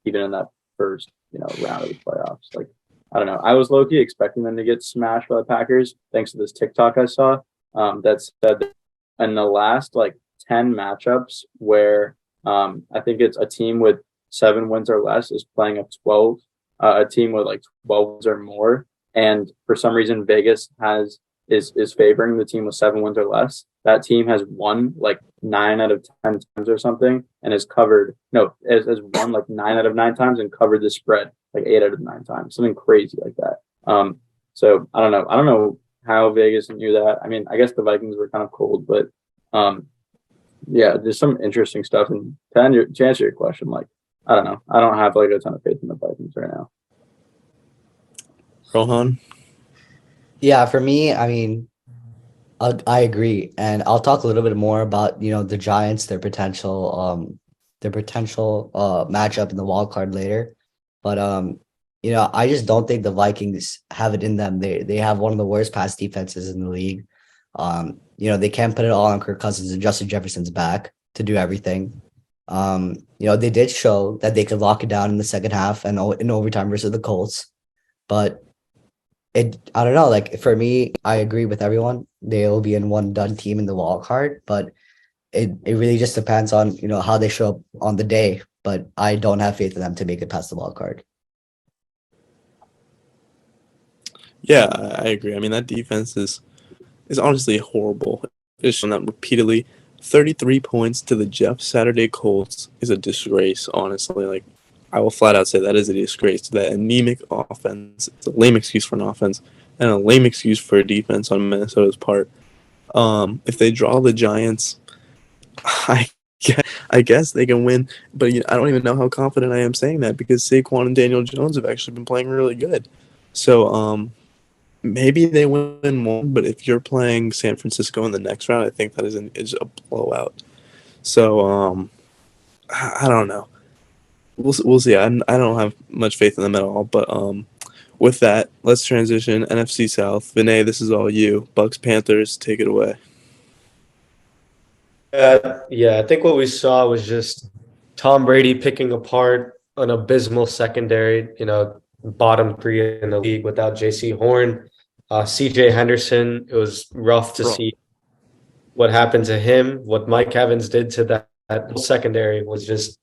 even in that first round of the playoffs. Like, I don't know. I was low-key expecting them to get smashed by the Packers thanks to this TikTok I saw that said that in the last like 10 matchups where I think it's a team with 7 wins or less is playing a team with like 12 wins or more, and for some reason Vegas is favoring the team with 7 wins or less. That team has won like 9 out of 10 times or something, and has won like 9 out of 9 times and covered the spread like 8 out of 9 times, something crazy like that. So I don't know how Vegas knew that. I mean, I guess the Vikings were kind of cold, but yeah, there's some interesting stuff. And to answer your question, like, I don't know. I don't have like a ton of faith in the Vikings right now. Rohan? Yeah, for me, I mean, I agree, and I'll talk a little bit more about the Giants, their potential matchup in the wild card later. But I just don't think the Vikings have it in them. They have one of the worst pass defenses in the league. They can't put it all on Kirk Cousins and Justin Jefferson's back to do everything. They did show that they could lock it down in the second half and in overtime versus the Colts, but I don't know. Like for me, I agree with everyone. They'll be in one done team in the wild card, but it really just depends on how they show up on the day. But I don't have faith in them to make it past the wild card. Yeah, I agree. I mean, that defense is honestly horrible. It's shown that repeatedly. 33 points to the Jeff Saturday Colts is a disgrace, honestly. Like, I will flat out say that is a disgrace to that anemic offense. It's a lame excuse for an offense and a lame excuse for a defense on Minnesota's part. If they draw the Giants, I guess they can win, but I don't even know how confident I am saying that because Saquon and Daniel Jones have actually been playing really good. So maybe they win one, but if you're playing San Francisco in the next round, I think that is a blowout. So I don't know. We'll see. I don't have much faith in them at all. But with that, let's transition NFC South. Vinay, this is all you. Bucs, Panthers, take it away. Yeah, I think what we saw was just Tom Brady picking apart an abysmal secondary, bottom three in the league without J.C. Horn. C.J. Henderson, it was rough to see what happened to him. What Mike Evans did to that secondary was just,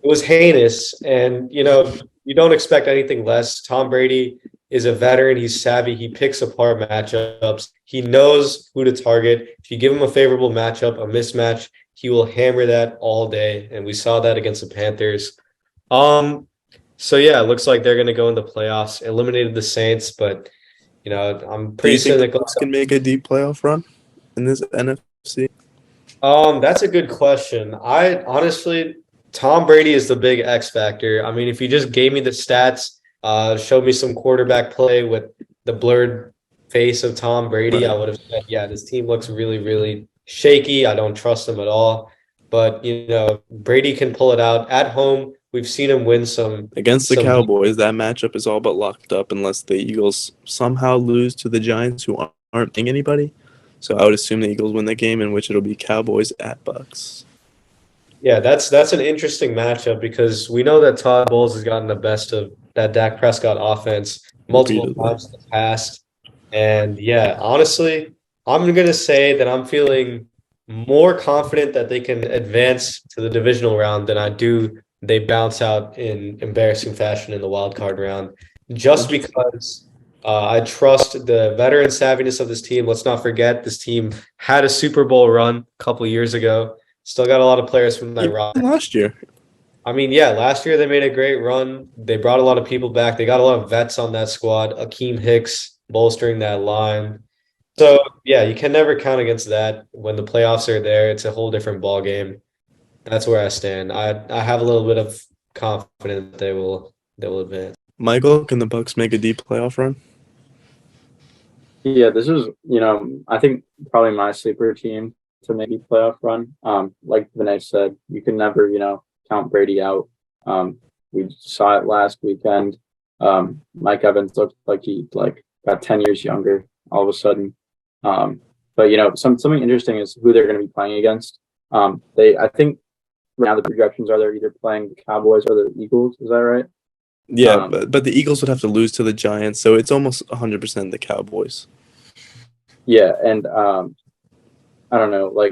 it was heinous. And, you don't expect anything less. Tom Brady is a veteran. He's savvy. He picks apart matchups. He knows who to target. If you give him a favorable matchup, a mismatch, he will hammer that all day. And we saw that against the Panthers. So yeah, it looks like they're going to go in the playoffs. Eliminated the Saints, but I'm pretty cynical. Bucs can make a deep playoff run in this NFC? That's a good question. I honestly, Tom Brady is the big X factor. I mean, if you just gave me the stats, showed me some quarterback play with the blurred face of Tom Brady, I would have said, yeah, this team looks really, really shaky. I don't trust them at all. But, Brady can pull it out at home. We've seen him win some against the Cowboys. That matchup is all but locked up unless the Eagles somehow lose to the Giants, who aren't playing anybody. So I would assume the Eagles win the game, in which it'll be Cowboys at Bucs. Yeah, that's an interesting matchup because we know that Todd Bowles has gotten the best of that Dak Prescott offense multiple times in the past. And yeah, honestly, I'm going to say that I'm feeling more confident that they can advance to the divisional round than I do they bounce out in embarrassing fashion in the wild card round, just because I trust the veteran savviness of this team. Let's not forget this team had a Super Bowl run a couple years ago. Still got a lot of players from that roster. Last year. I mean, yeah, last year they made a great run. They brought a lot of people back. They got a lot of vets on that squad. Akeem Hicks bolstering that line. So, yeah, you can never count against that. When the playoffs are there, it's a whole different ball game. That's where I stand. I have a little bit of confidence that they will advance. Michael, can the Bucs make a deep playoff run? Yeah, this is, I think probably my sleeper team to make a playoff run. Like Vinay said, you can never, count Brady out. We saw it last weekend. Mike Evans looked like he got 10 years younger all of a sudden. But something interesting is who they're going to be playing against. I think right now the projections are they're either playing the Cowboys or the Eagles. Is that right? Yeah, but the Eagles would have to lose to the Giants, so it's almost 100% the Cowboys. Yeah, and I don't know,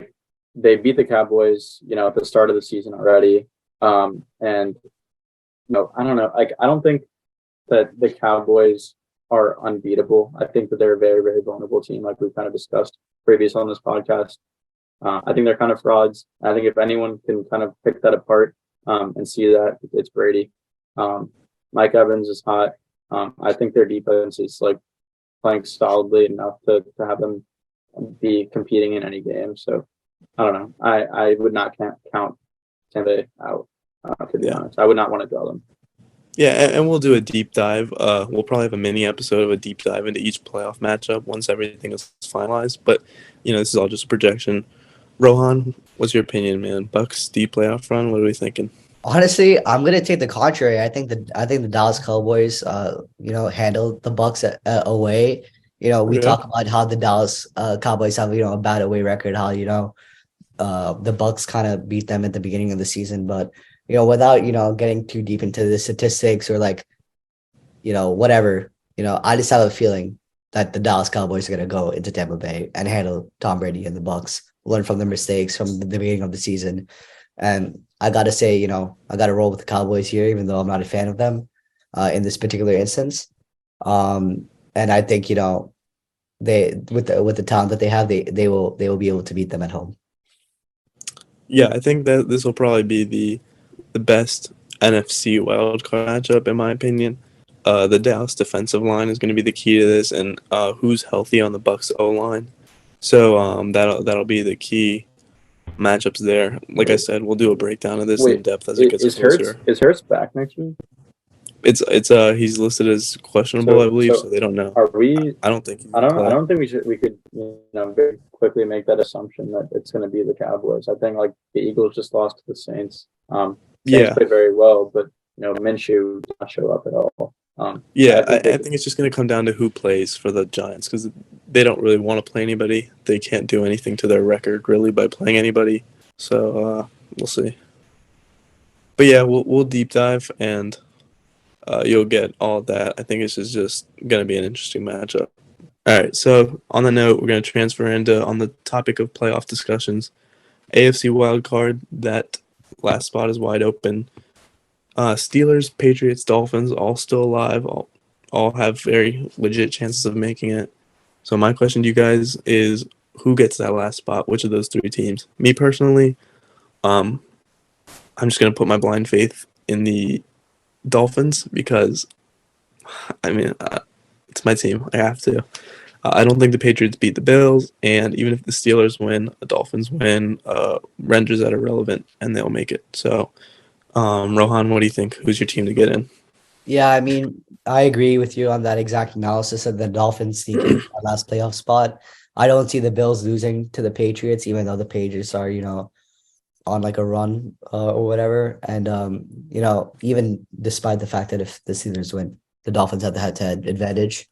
they beat the Cowboys, at the start of the season already. And I don't know, I don't think that the Cowboys are unbeatable. I think that they're a very, very vulnerable team, like we've kind of discussed previous on this podcast. I think they're kind of frauds. I think if anyone can kind of pick that apart and see that, it's Brady. Mike Evans is hot. I think their defense is playing solidly enough to have them be competing in any game. So I don't know. I would not count Tampa out, to be honest. I would not want to draw them. Yeah, and we'll do a deep dive. We'll probably have a mini episode of a deep dive into each playoff matchup once everything is finalized. But this is all just a projection. Rohan, what's your opinion, man? Bucks deep playoff run. What are we thinking? Honestly, I'm gonna take the contrary. I think the Dallas Cowboys, handled the Bucks away. We Okay. talk about how the Dallas Cowboys have a bad away record. How the Bucks kind of beat them at the beginning of the season, but without getting too deep into the statistics or like whatever. I just have a feeling that the Dallas Cowboys are gonna go into Tampa Bay and handle Tom Brady and the Bucks, learn from their mistakes from the beginning of the season, and I gotta say, I gotta roll with the Cowboys here, even though I'm not a fan of them in this particular instance. And I think they with the talent that they have, they will be able to beat them at home. Yeah, I think that this will probably be the best NFC Wild Card matchup in my opinion. The Dallas defensive line is going to be the key to this, and who's healthy on the Bucks O line. So that'll be the key matchups there. Like I said, we'll do a breakdown of this in Wait, depth as it gets closer. Is Hurts back next week? It's he's listed as questionable, I believe, so they don't know. Are we? I don't think he I will don't. play. I don't think we could very quickly make that assumption that it's going to be the Cowboys. I think like the Eagles just lost to the Saints. Saints Yeah, played very well, but Minshew did not show up at all. yeah. I I think think it's just going to come down to who plays for the Giants because they don't really want to play anybody. They can't do anything to their record really by playing anybody. So we'll see. But yeah, we'll deep dive and you'll get all of that. I think this is just going to be an interesting matchup. All right. So on the note, we're going to transfer into on the topic of playoff discussions. AFC Wild Card. That last spot is wide open. Steelers, Patriots, Dolphins, all still alive. All have very legit chances of making it. So my question to you guys is, who gets that last spot? Which of those three teams? Me personally, I'm just gonna put my blind faith in the Dolphins because, it's my team. I have to. I don't think the Patriots beat the Bills, and even if the Steelers win, the Dolphins win, renders that irrelevant, and they'll make it. So, Rohan, what do you think? Who's your team to get in? Yeah, I mean, I agree with you on that exact analysis of the Dolphins sneaking that last playoff spot. I don't see the Bills losing to the Patriots, even though the Patriots are, on like a run or whatever. And even despite the fact that if the Steelers win, the Dolphins have the head-to-head advantage.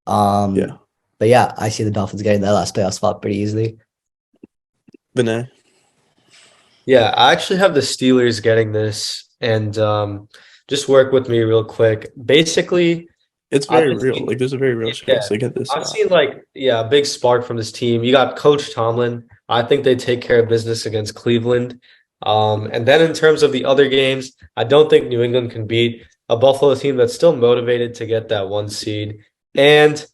Yeah. But yeah, I see the Dolphins getting that last playoff spot pretty easily. Vinay? Yeah, I actually have the Steelers getting this, and just work with me real quick. Basically, It's very real. Like, there's a very real chance they get this. I've seen a big spark from this team. You got Coach Tomlin. I think they take care of business against Cleveland. And then in terms of the other games, I don't think New England can beat a Buffalo team that's still motivated to get that 1 seed. And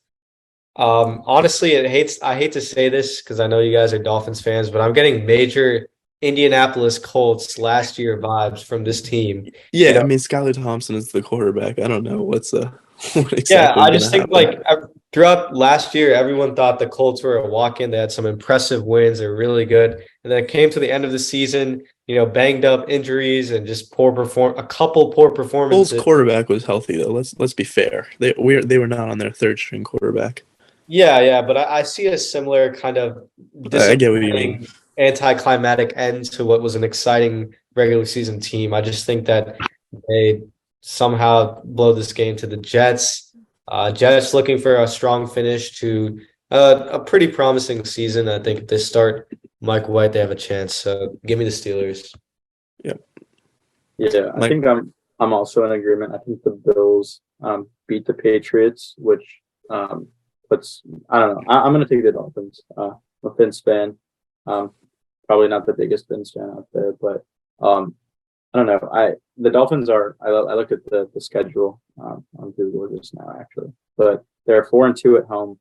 honestly, I hate to say this because I know you guys are Dolphins fans, but I'm getting major Indianapolis Colts last year vibes from this team. Yeah, I mean, Skylar Thompson is the quarterback. I don't know what exactly Yeah, I is just gonna think happen. throughout last year, everyone thought the Colts were a walk-in. They had some impressive wins. They're really good. And then it came to the end of the season, banged up injuries and just a couple poor performances. Colts quarterback was healthy though. Let's be fair. They were not on their third string quarterback. Yeah, but I see a similar kind of I get what you mean. anticlimactic end to what was an exciting regular season team. I just think that they somehow blow this game to the Jets. Jets looking for a strong finish to a pretty promising season. I think if they start Mike White, they have a chance. So give me the Steelers. Yeah. Yeah, I think I'm also in agreement. I think the Bills beat the Patriots, which puts I don't know. I'm going to take the Dolphins. I'm a Fins fan. Probably not the biggest Fins fan out there, but I don't know. The Dolphins are. I looked at the schedule on Google just now actually, but they're 4-2 at home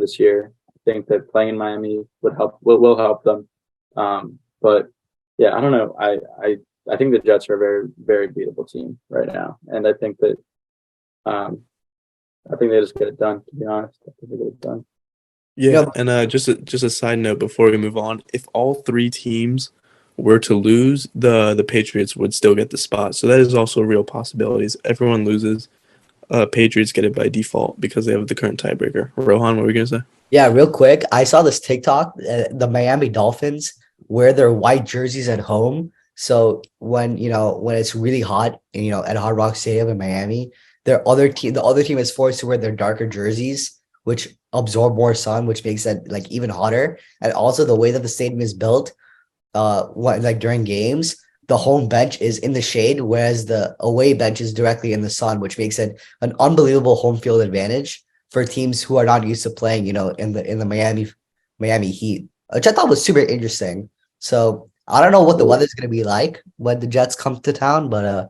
this year. I think that playing in Miami would help. Will help them. But yeah, I don't know. I think the Jets are a very very beatable team right now, and I think that I think they just get it done. To be honest, I think they get it done. Yeah, and just a side note before we move on, if all three teams were to lose, the Patriots would still get the spot. So that is also a real possibility. If everyone loses, Patriots get it by default because they have the current tiebreaker. Rohan, what were you gonna say? Yeah, real quick, I saw this TikTok. The Miami Dolphins wear their white jerseys at home. So when it's really hot, and, at Hard Rock Stadium in Miami, the other team is forced to wear their darker jerseys, which absorb more sun, which makes it like even hotter. And also the way that the stadium is built, during games, the home bench is in the shade, whereas the away bench is directly in the sun, which makes it an unbelievable home field advantage for teams who are not used to playing, in the Miami Heat, which I thought was super interesting. So I don't know what the weather's gonna be like when the Jets come to town, but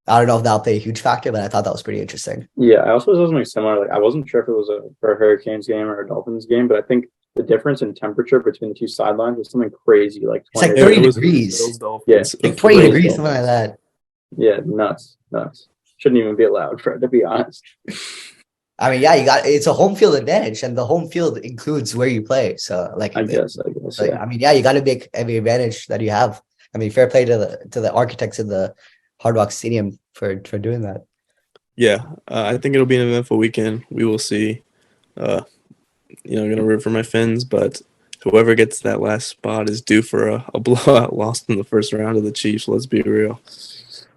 I don't know if that'll play a huge factor, but I thought that was pretty interesting. Yeah, I also saw something similar. Like I wasn't sure if it was for a Hurricanes game or a Dolphins game, but I think the difference in temperature between the two sidelines was something crazy, like It's like 20 30 It was degrees. Bills Dolphins. Yeah. Like 20 Crazy. degrees, something like that. Yeah, nuts. Shouldn't even be allowed, Fred, to be honest. I mean, yeah, it's a home field advantage, and the home field includes where you play. So, I guess. Yeah. I mean, yeah, you got to make every advantage that you have. I mean, fair play to the architects of the Hard Rock Stadium for doing that. Yeah, I think it'll be an eventful weekend. We will see. Gonna root for my Finns, but whoever gets that last spot is due for a blowout lost in the first round of the Chiefs. Let's be real.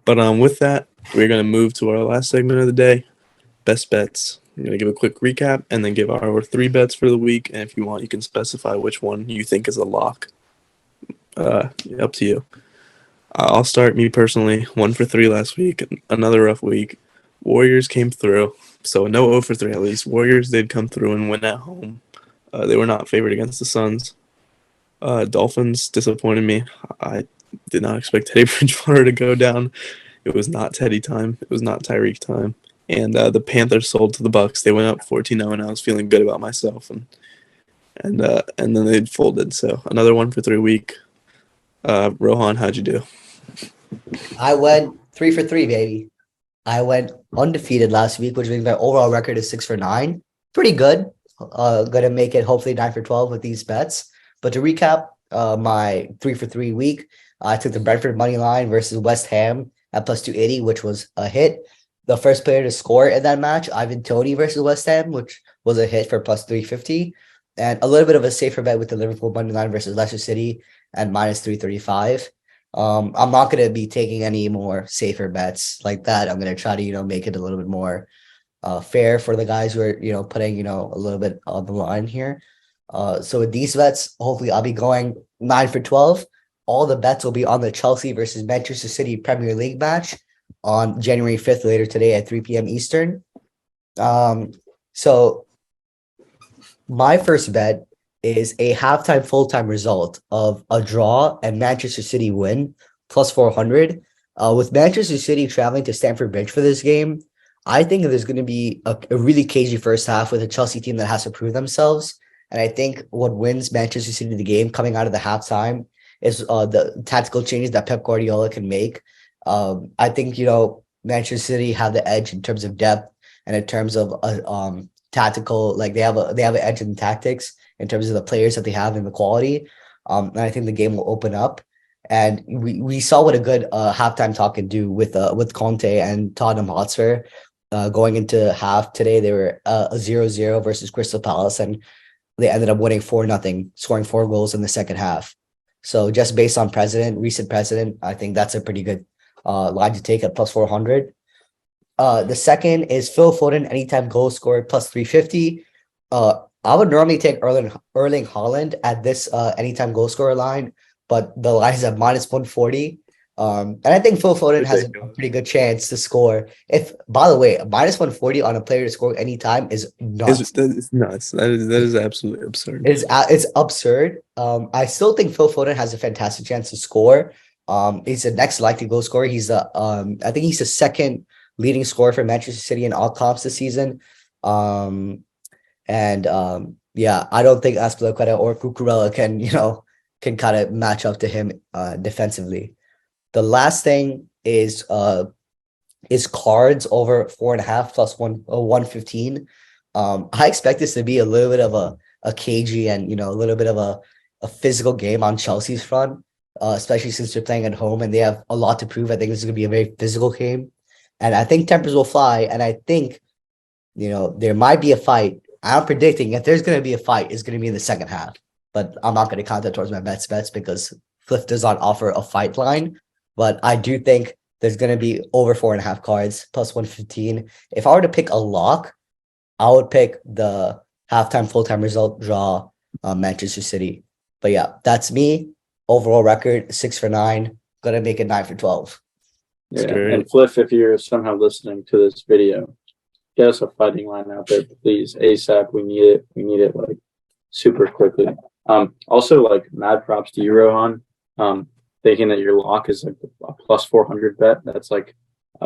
But with that, we're gonna move to our last segment of the day, best bets. I'm gonna give a quick recap and then give our 3 bets for the week. And if you want, you can specify which one you think is a lock. Up to you. I'll start. Me personally, 1 for 3 last week. Another rough week. Warriors came through, so no 0 for 3 at least. Warriors did come through and win at home. They were not favored against the Suns. Dolphins disappointed me. I did not expect Teddy Bridgewater to go down. It was not Teddy time. It was not Tyreek time. And the Panthers sold to the Bucs. They went up 14-0, and I was feeling good about myself. And then they folded. So another 1 for 3 week. Rohan, how'd you do? I went 3 for 3, baby. I went undefeated last week, which means my overall record is 6 for 9. Pretty good. Gonna make it hopefully 9 for 12 with these bets. But to recap, my 3 for 3 week, I took the Brentford money line versus West Ham at plus 280, which was a hit. The first player to score in that match, Ivan Toney versus West Ham, which was a hit for plus 350. And a little bit of a safer bet with the Liverpool money line versus Leicester City at minus 335. I'm not going to be taking any more safer bets like that. I'm going to try to, make it a little bit more fair for the guys who are, putting, a little bit on the line here. So with these bets, hopefully I'll be going 9 for 12. All the bets will be on the Chelsea versus Manchester City Premier League match on January 5th later today at 3 p.m. Eastern. So my first bet is a halftime full-time result of a draw and Manchester City win plus 400. With Manchester City traveling to Stamford Bridge for this game, I think there's going to be a really cagey first half with a Chelsea team that has to prove themselves. And I think what wins Manchester City the game coming out of the halftime is the tactical changes that Pep Guardiola can make. I think, Manchester City have the edge in terms of depth and in terms of tactical, like they have an edge in tactics in terms of the players that they have and the quality. And I think the game will open up. And we saw what a good halftime talk can do with Conte and Tottenham Hotspur. Going into half today, they were a 0-0 versus Crystal Palace, and they ended up winning 4-0, scoring 4 goals in the second half. So just based on recent precedent, I think that's a pretty good line to take at plus 400. The second is Phil Foden anytime goal scorer plus 350. I would normally take Erling Haaland at this anytime goal scorer line, but the line is at minus 140. And I think Phil Foden has a pretty good chance to score. By the way, minus 140 on a player to score anytime is nuts. It's nuts. That is absolutely absurd. It's absurd. I still think Phil Foden has a fantastic chance to score. He's the next likely goal scorer. I think he's the second leading scorer for Manchester City in all comps this season. Yeah, I don't think Azpilicueta or Cucurella can kind of match up to him defensively. The last thing is cards over 4.5 plus 115. I expect this to be a little bit of a cagey and a little bit of a physical game on Chelsea's front. especially since they're playing at home and they have a lot to prove. I think this is going to be a very physical game. And I think tempers will fly. And I think, there might be a fight. I'm predicting if there's going to be a fight, it's going to be in the second half. But I'm not going to count that towards my bets because Fliff does not offer a fight line. But I do think there's going to be over 4.5 cards, plus 115. If I were to pick a lock, I would pick the halftime, full-time result draw, Manchester City. But yeah, that's me. Overall record, 6 for 9. Gonna make it 9 for 12. Yeah, and Fliff, if you're somehow listening to this video, get us a fighting line out there, please, ASAP. We need it. We need it like super quickly. Also, like mad props to you, Rohan. Thinking that your lock is like a plus 400 bet. That's like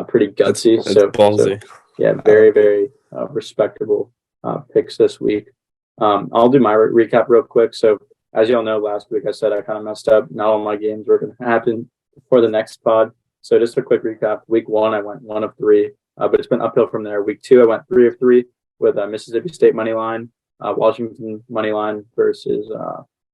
pretty gutsy. That's ballsy. Yeah, very, very respectable picks this week. I'll do my recap real quick. So, as y'all know, last week I said I kind of messed up. Not all my games were going to happen for the next pod. So, just a quick recap. Week 1, I went 1 of 3, but it's been uphill from there. Week 2, I went 3 of 3 with Mississippi State money line, Washington money line versus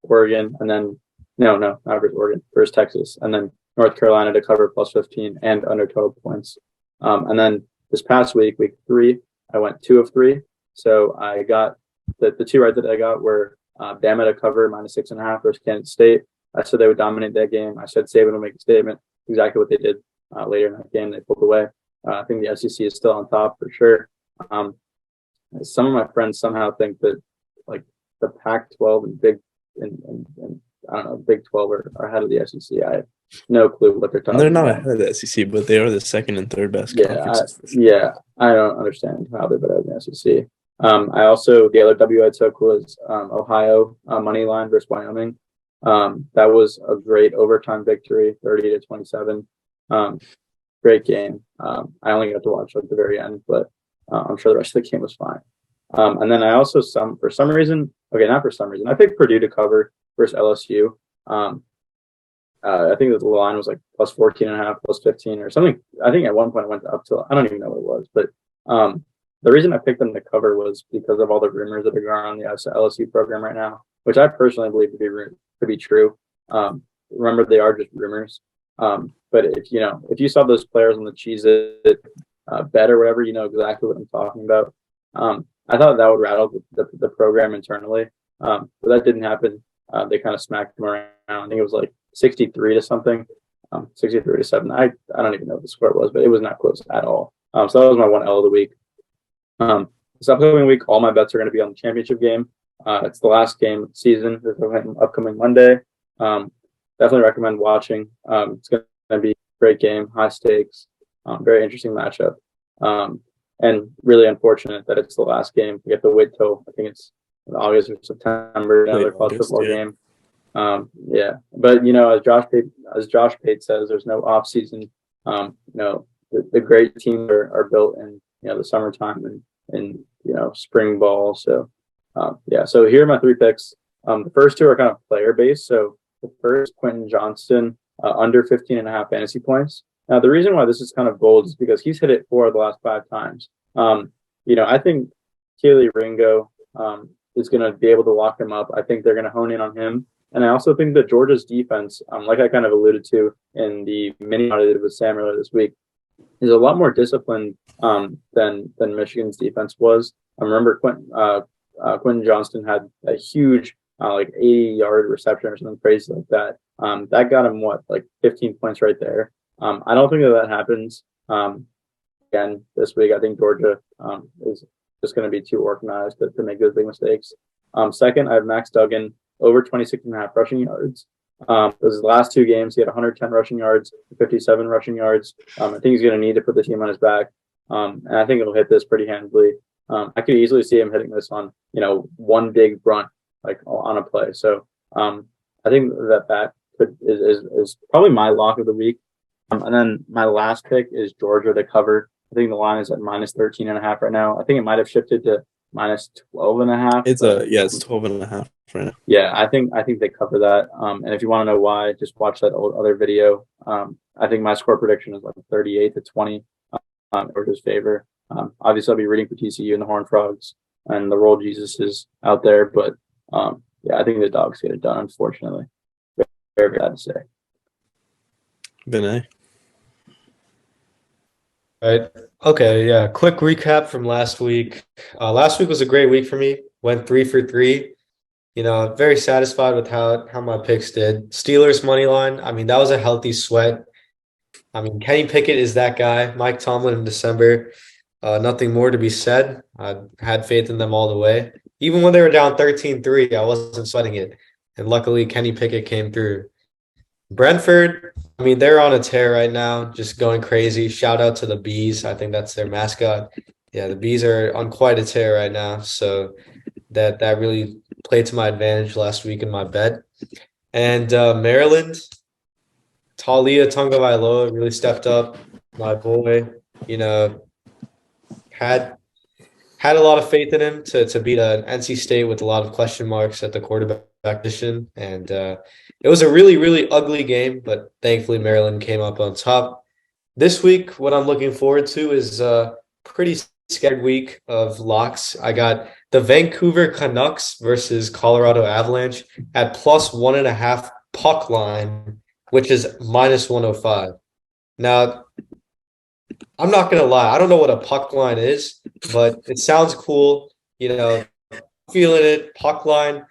Oregon, and then not versus Oregon, versus Texas, and then North Carolina to cover plus 15 and under total points. And then this past week, week 3, I went 2 of 3. So I got the 2 right that I got were Bama to cover minus 6.5 versus Kansas State. I said they would dominate that game. I said Saban would make a statement. Exactly what they did later in that game. They pulled away. I think the SEC is still on top for sure. Some of my friends somehow think that like the Pac-12 and I don't know, Big 12 are ahead of the SEC. I have no clue what they're talking about. They're not ahead of the SEC, but they are the second and third best conferences. I don't understand how they're better than the SEC. The other W I took was Ohio money line versus Wyoming. That was a great overtime victory, 30-27. Great game. I only got to watch like the very end, but I'm sure the rest of the game was fine. And then I also not for some reason, I picked Purdue to cover versus LSU. I think that the line was like plus 14.5, plus 15 or something. I think at one point it went up to, I don't even know what it was, but the reason I picked them to cover was because of all the rumors that are going on in the LSU program right now, which I personally believe to be true. Remember, they are just rumors. But if you saw those players on the Cheez-It bet or whatever, you know exactly what I'm talking about. I thought that would rattle the program internally, but that didn't happen. They kind of smacked them around. I think it was like 63 to something, 63-7. I don't even know what the score was, but it was not close at all. So that was my 1 L of the week. This upcoming week, all my bets are going to be on the championship game. It's the last game of the season. This upcoming Monday. Definitely recommend watching. It's going to be a great game, high stakes, very interesting matchup. And really unfortunate that it's the last game. We have to wait till I think it's August or September, another college football game. But as Josh Pate says, there's no off season. The great teams are built in the summertime and spring ball. So so here are my 3 picks. The first 2 are kind of player based. So the first, Quentin Johnston, under 15.5 fantasy points. Now the reason why this is kind of bold is because he's hit it 4 of the last 5 times. I think Keely Ringo is going to be able to lock him up. I think they're going to hone in on him. And I also think that Georgia's defense, like I kind of alluded to in the mini I did with Sam earlier this week, is a lot more disciplined than Michigan's defense was. I remember Quentin Johnston had a huge 80-yard reception or something crazy like that. That got him 15 points right there. I don't think that happens again this week. I think Georgia is just going to be too organized to make those big mistakes. Second, I have Max Duggan over 26.5 rushing yards. Those last 2 games, he had 110 rushing yards, 57 rushing yards. I think he's going to need to put the team on his back. And I think it'll hit this pretty handily. I could easily see him hitting this on, one big brunt, on a play. So I think that is probably my lock of the week. And then my last pick is Georgia to cover. I think the line is at minus 13.5 right now. I think it might have shifted to minus 12.5. It's 12.5 right now. Yeah, I think they cover that. And if you want to know why, just watch that other video. I think my score prediction is 38-20 in Georgia's favor. Obviously, I'll be rooting for TCU and the Horned Frogs and the Roll Jesus is out there, but I think the Dogs get it done. Unfortunately, very, very bad to say. Vinay. Right. Okay. Yeah. Quick recap from last week. Last week was a great week for me. Went 3 for 3. Very satisfied with how my picks did. Steelers money line. I mean, that was a healthy sweat. I mean, Kenny Pickett is that guy. Mike Tomlin in December. Nothing more to be said. I had faith in them all the way. Even when they were down 13-3, I wasn't sweating it. And luckily, Kenny Pickett came through. Brentford, I mean, they're on a tear right now, just going crazy. Shout out to the Bees. I think that's their mascot. Yeah, the Bees are on quite a tear right now. So that really played to my advantage last week in my bet. And Maryland, Talia Tagovailoa really stepped up. My boy, had a lot of faith in him to beat an NC State with a lot of question marks at the quarterback position. And it was a really, really ugly game, but thankfully Maryland came up on top. This week, what I'm looking forward to is a pretty scattered week of locks. I got the Vancouver Canucks versus Colorado Avalanche at +1.5 puck line, which is -105. Now, I'm not going to lie. I don't know what a puck line is, but it sounds cool. Feeling it. Puck line.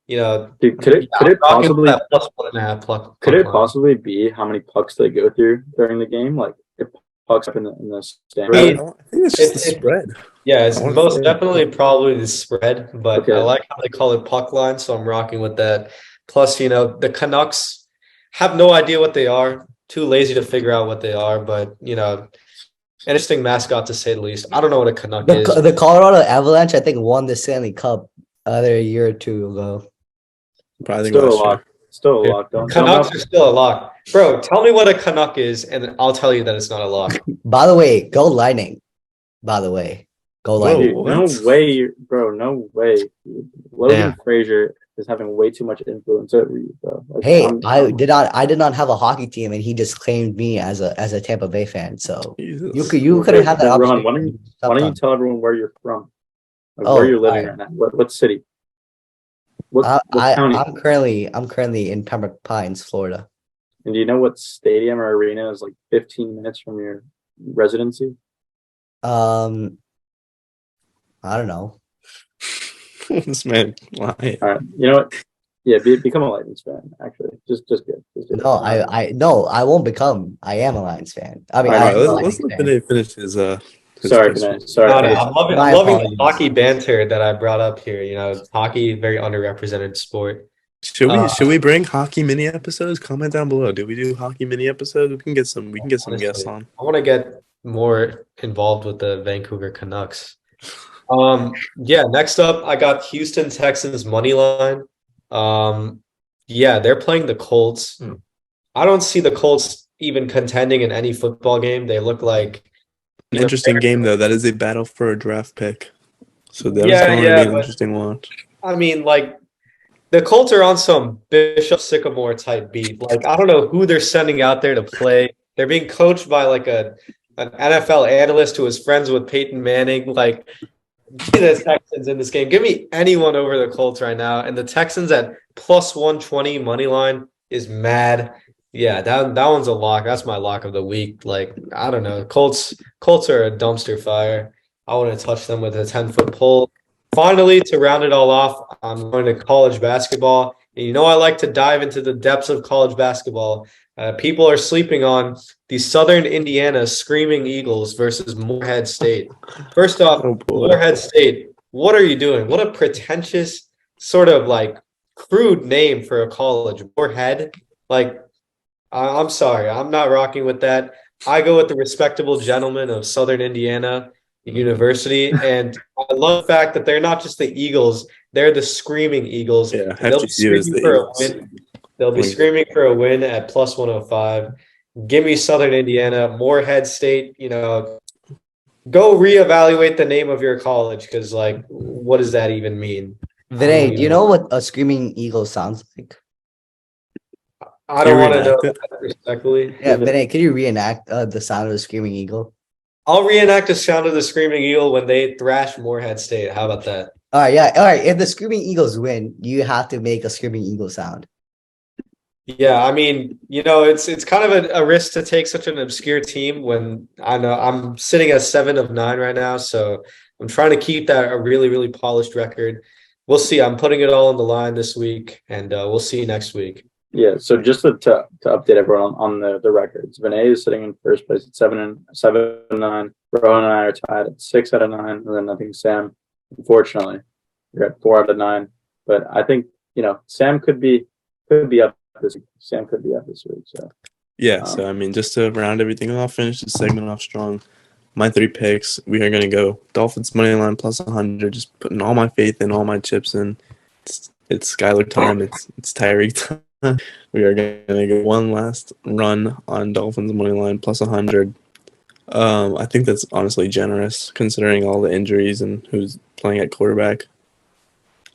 Dude, could it possibly +1.5 puck could it line. possibly be how many pucks they go through during the game? Like if pucks up in the stand. I I mean, think it's just the it- spread. Yeah, it's I wanna most say- definitely probably the spread, but Okay. I like how they call it puck line, so I'm rocking with that. Plus, the Canucks have no idea what they are. Too lazy to figure out what they are, but interesting mascot to say the least. I don't know what a Canuck is. The Colorado Avalanche, I think, won the Stanley Cup a year or two ago. Probably Still a last year. lock. Still a Yeah. lock. Don't Canucks are still a lock. Bro, tell me what a Canuck is, and I'll tell you that it's not a lock. By the way, go Lightning. By the way, go Whoa. Lightning. Dude, no What? way, bro. No way. Logan Damn. Frazier is having way too much influence over you, bro. Like, Hey, I'm- I did not have a hockey team, and he just claimed me as a Tampa Bay fan. So Jesus. you couldn't have that Hey, Ron, opportunity. why don't you tell everyone where you're from? Like, Oh, where you're living I- right now? What city? What county? I'm currently in Pembroke Pines, Florida. And do you know what stadium or arena is like 15 minutes from your residency? I don't know. This man lying. All right. You know what? Yeah, become a Lightning fan. Actually, just good. Just do No, it. I won't become. I am a Lions fan. I mean, All All right, I'm right, a let's Lightning let fan. Vinay finish his Sorry, pitch. Vinay. Sorry. No, Vinay. I'm loving My the apologies. hockey banter that I brought up here. Hockey, very underrepresented sport. Should we bring hockey mini episodes? Comment down below. Do we do hockey mini episodes? We can get some guests Honestly, on. I want to get more involved with the Vancouver Canucks. Yeah, next up, I got Houston Texans money line. Yeah, they're playing the Colts. I don't see the Colts even contending in any football game. They look like An interesting game though. That is a battle for a draft pick. So that is Yeah, going yeah, to be an but- interesting watch. I mean, like the Colts are on some Bishop Sycamore type beat. Like I don't know who they're sending out there to play. They're being coached by like an NFL analyst who is friends with Peyton Manning. Like give me the Texans in this game. Give me anyone over the Colts right now. And the Texans at +120 money line is mad. Yeah, that one's a lock. That's my lock of the week. Like I don't know. Colts are a dumpster fire. I wouldn't touch them with a 10-foot pole. Finally, to round it all off, I'm going to college basketball. And I like to dive into the depths of college basketball. People are sleeping on the Southern Indiana Screaming Eagles versus Morehead State. First off, Oh boy. Morehead State, what are you doing? What a pretentious sort of like crude name for a college. Morehead? Like, I'm sorry. I'm not rocking with that. I go with the respectable gentleman of Southern Indiana University. And I love the fact that they're not just the Eagles, they're the Screaming Eagles. Yeah, They'll be FGCU is screaming the for a Eagles. win. They'll be screaming for a win at +105. Give me Southern Indiana, Morehead State. Go reevaluate the name of your college because, like, what does that even mean? Vinay, do you know what a screaming eagle sounds like? I don't want to know reenact that respectfully. Yeah, Vinay, can you reenact the sound of the screaming eagle? I'll reenact the sound of the Screaming Eagle when they thrash Morehead State. How about that? All right, yeah, all right. If the screaming eagles win, you have to make a screaming eagle sound. Yeah, I mean, it's kind of a risk to take such an obscure team when I know I'm sitting at 7 of 9 right now, so I'm trying to keep that a really, really polished record. We'll see. I'm putting it all on the line this week, and we'll see next week. Yeah, so just to update everyone on the records, Vinay is sitting in first place at 7-9. Rowan and I are tied at 6 out of 9, and then I think Sam, unfortunately, you're at 4 out of 9. But I think Sam could be up this week. Sam could be up this week. So Yeah, so I mean, just to round everything off, finish the segment off strong. My 3 picks, we are going to go Dolphins money line plus 100, just putting all my faith in, all my chips in. It's Skylar time. It's Tyreek time. We are going to go one last run on Dolphins money line plus 100. I think that's honestly generous considering all the injuries and who's playing at quarterback.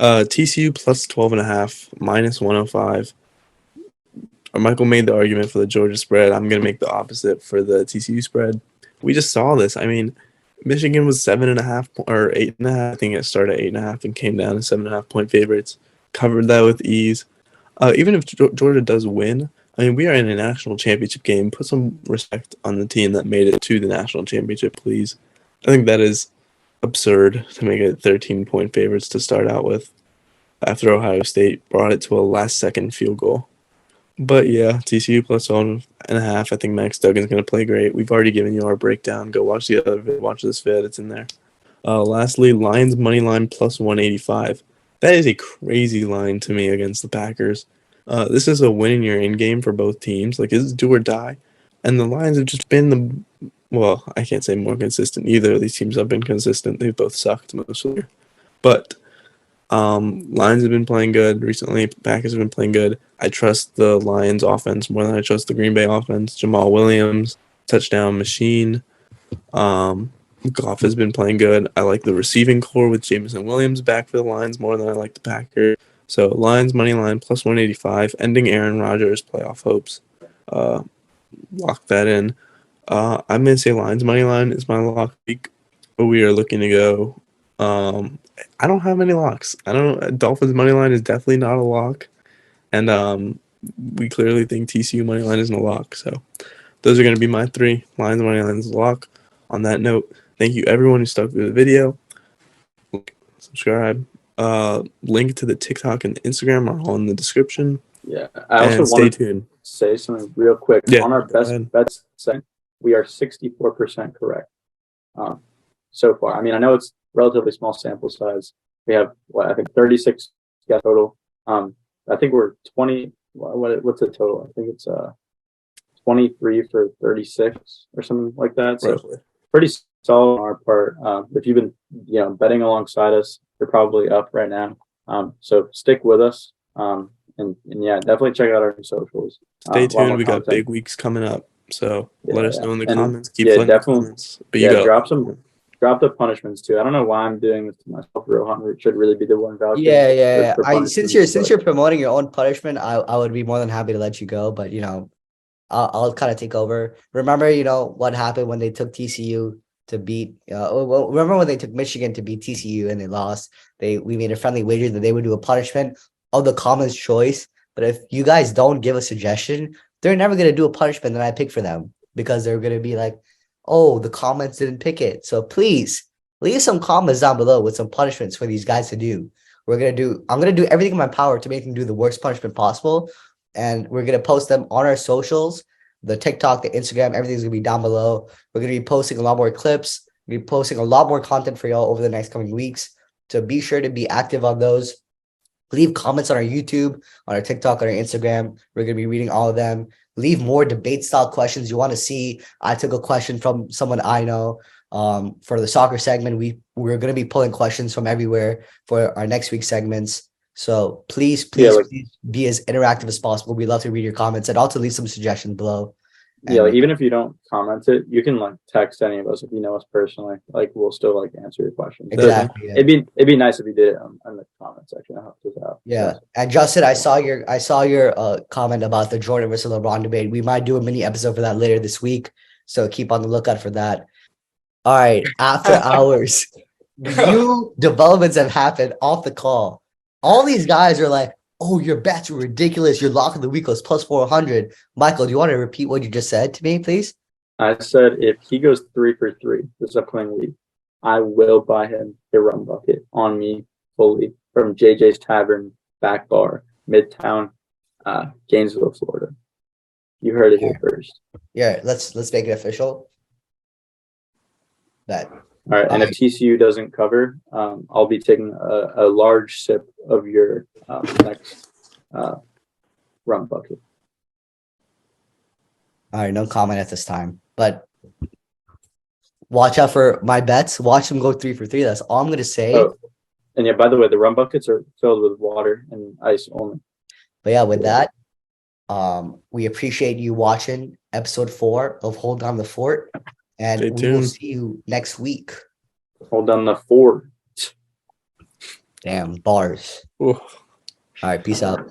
TCU plus 12.5, minus 105. Michael made the argument for the Georgia spread. I'm going to make the opposite for the TCU spread. We just saw this. I mean, Michigan was 7.5 or 8.5. I think it started at 8.5 and came down to 7.5 point favorites. Covered that with ease. Even if Georgia does win, I mean, we are in a national championship game. Put some respect on the team that made it to the national championship, please. I think that is absurd to make it 13-point favorites to start out with after Ohio State brought it to a last-second field goal. But yeah, TCU plus 1.5. I think Max Duggan's going to play great. We've already given you our breakdown. Go watch the other vid. Watch this vid. It's in there. Lastly, Lions money line plus 185. That is a crazy line to me against the Packers. This is a win in your in game for both teams. Like, this is do or die. And the Lions have just been I can't say more consistent. Either of these teams have been consistent. They've both sucked most of the year. But Lions have been playing good recently. Packers have been playing good. I trust the Lions offense more than I trust the Green Bay offense. Jamal Williams, touchdown machine. Goff has been playing good. I like the receiving core with Jameson Williams back for the Lions more than I like the Packers. So Lions money line plus 185, ending Aaron Rodgers' playoff hopes. Lock that in. I'm going to say Lions money line is my lock week, but we are looking to go. I don't have any locks. Dolphins money line is definitely not a lock, and we clearly think TCU money line isn't a lock. So those are going to be my 3. Lions money line is a lock. On that note, thank you everyone who stuck through the video. Subscribe. Link to the TikTok and the Instagram are all in the description. Yeah, I also stay want tuned. to say something real quick. Yeah, on our best bets segment, we are 64% correct so far. I mean, I know it's relatively small sample size. We have I think 36 guess total. I think we're 20. What's the total? I think it's 23 for 36 or something like that. So pretty solid on our part. If you've been betting alongside us, you're probably up right now. So stick with us. And yeah, definitely check out our socials. Stay tuned. We got big weeks coming up. So let us know in the comments. Keep definitely. Comments. But drop the punishments too. I don't know why I'm doing this to myself. Rohan should really be the one vouching. Yeah. Since you're promoting your own punishment, I would be more than happy to let you go. But I'll kind of take over. Remember, what happened when they took TCU to beat. Remember when they took Michigan to beat TCU and they lost? We made a friendly wager that they would do a punishment of the Commons choice. But if you guys don't give a suggestion, they're never gonna do a punishment that I pick for them because they're gonna be like, "Oh, the comments didn't pick it." So please leave some comments down below with some punishments for these guys to do. I'm gonna do everything in my power to make them do the worst punishment possible. And we're going to post them on our socials, the TikTok, the Instagram, everything's going to be down below. We're going to be posting a lot more clips. We'll be posting a lot more content for y'all over the next coming weeks. So be sure to be active on those. Leave comments on our YouTube, on our TikTok, on our Instagram. We're going to be reading all of them. Leave more debate-style questions you want to see. I took a question from someone I know. For the soccer segment, we're going to be pulling questions from everywhere for our next week's segments. So please be as interactive as possible. We'd love to read your comments and also leave some suggestions below. And even if you don't comment it, you can text any of us if you know us personally. We'll still answer your questions. Exactly. So it'd be nice if you did it in the comment section. It helps us out. Yeah. And Justin, I saw your comment about the Jordan versus LeBron debate. We might do a mini episode for that later this week. So keep on the lookout for that. All right. After hours, new developments have happened off the call. All these guys are like, Oh, your bets were ridiculous. Your lock of the week was plus 400. Michael, do you want to repeat what you just said to me, please? I said if he goes 3 for 3 this upcoming week, I will buy him a rum bucket on me fully from JJ's Tavern Back Bar, Midtown, Gainesville, Florida. You heard it here first. Yeah, let's make it official. That All right, and if TCU doesn't cover, I'll be taking a large sip of your next rum bucket. all right, no comment at this time. But watch out for my bets. Watch them go 3 for 3. That's all I'm gonna say. Oh, and yeah, by the way, the rum buckets are filled with water and ice only. But yeah, with that, we appreciate you watching episode 4 of Hold Down the Fort, and Stay we will tuned. see you next week. Hold down the fort. Damn bars. Ooh. All right, peace out.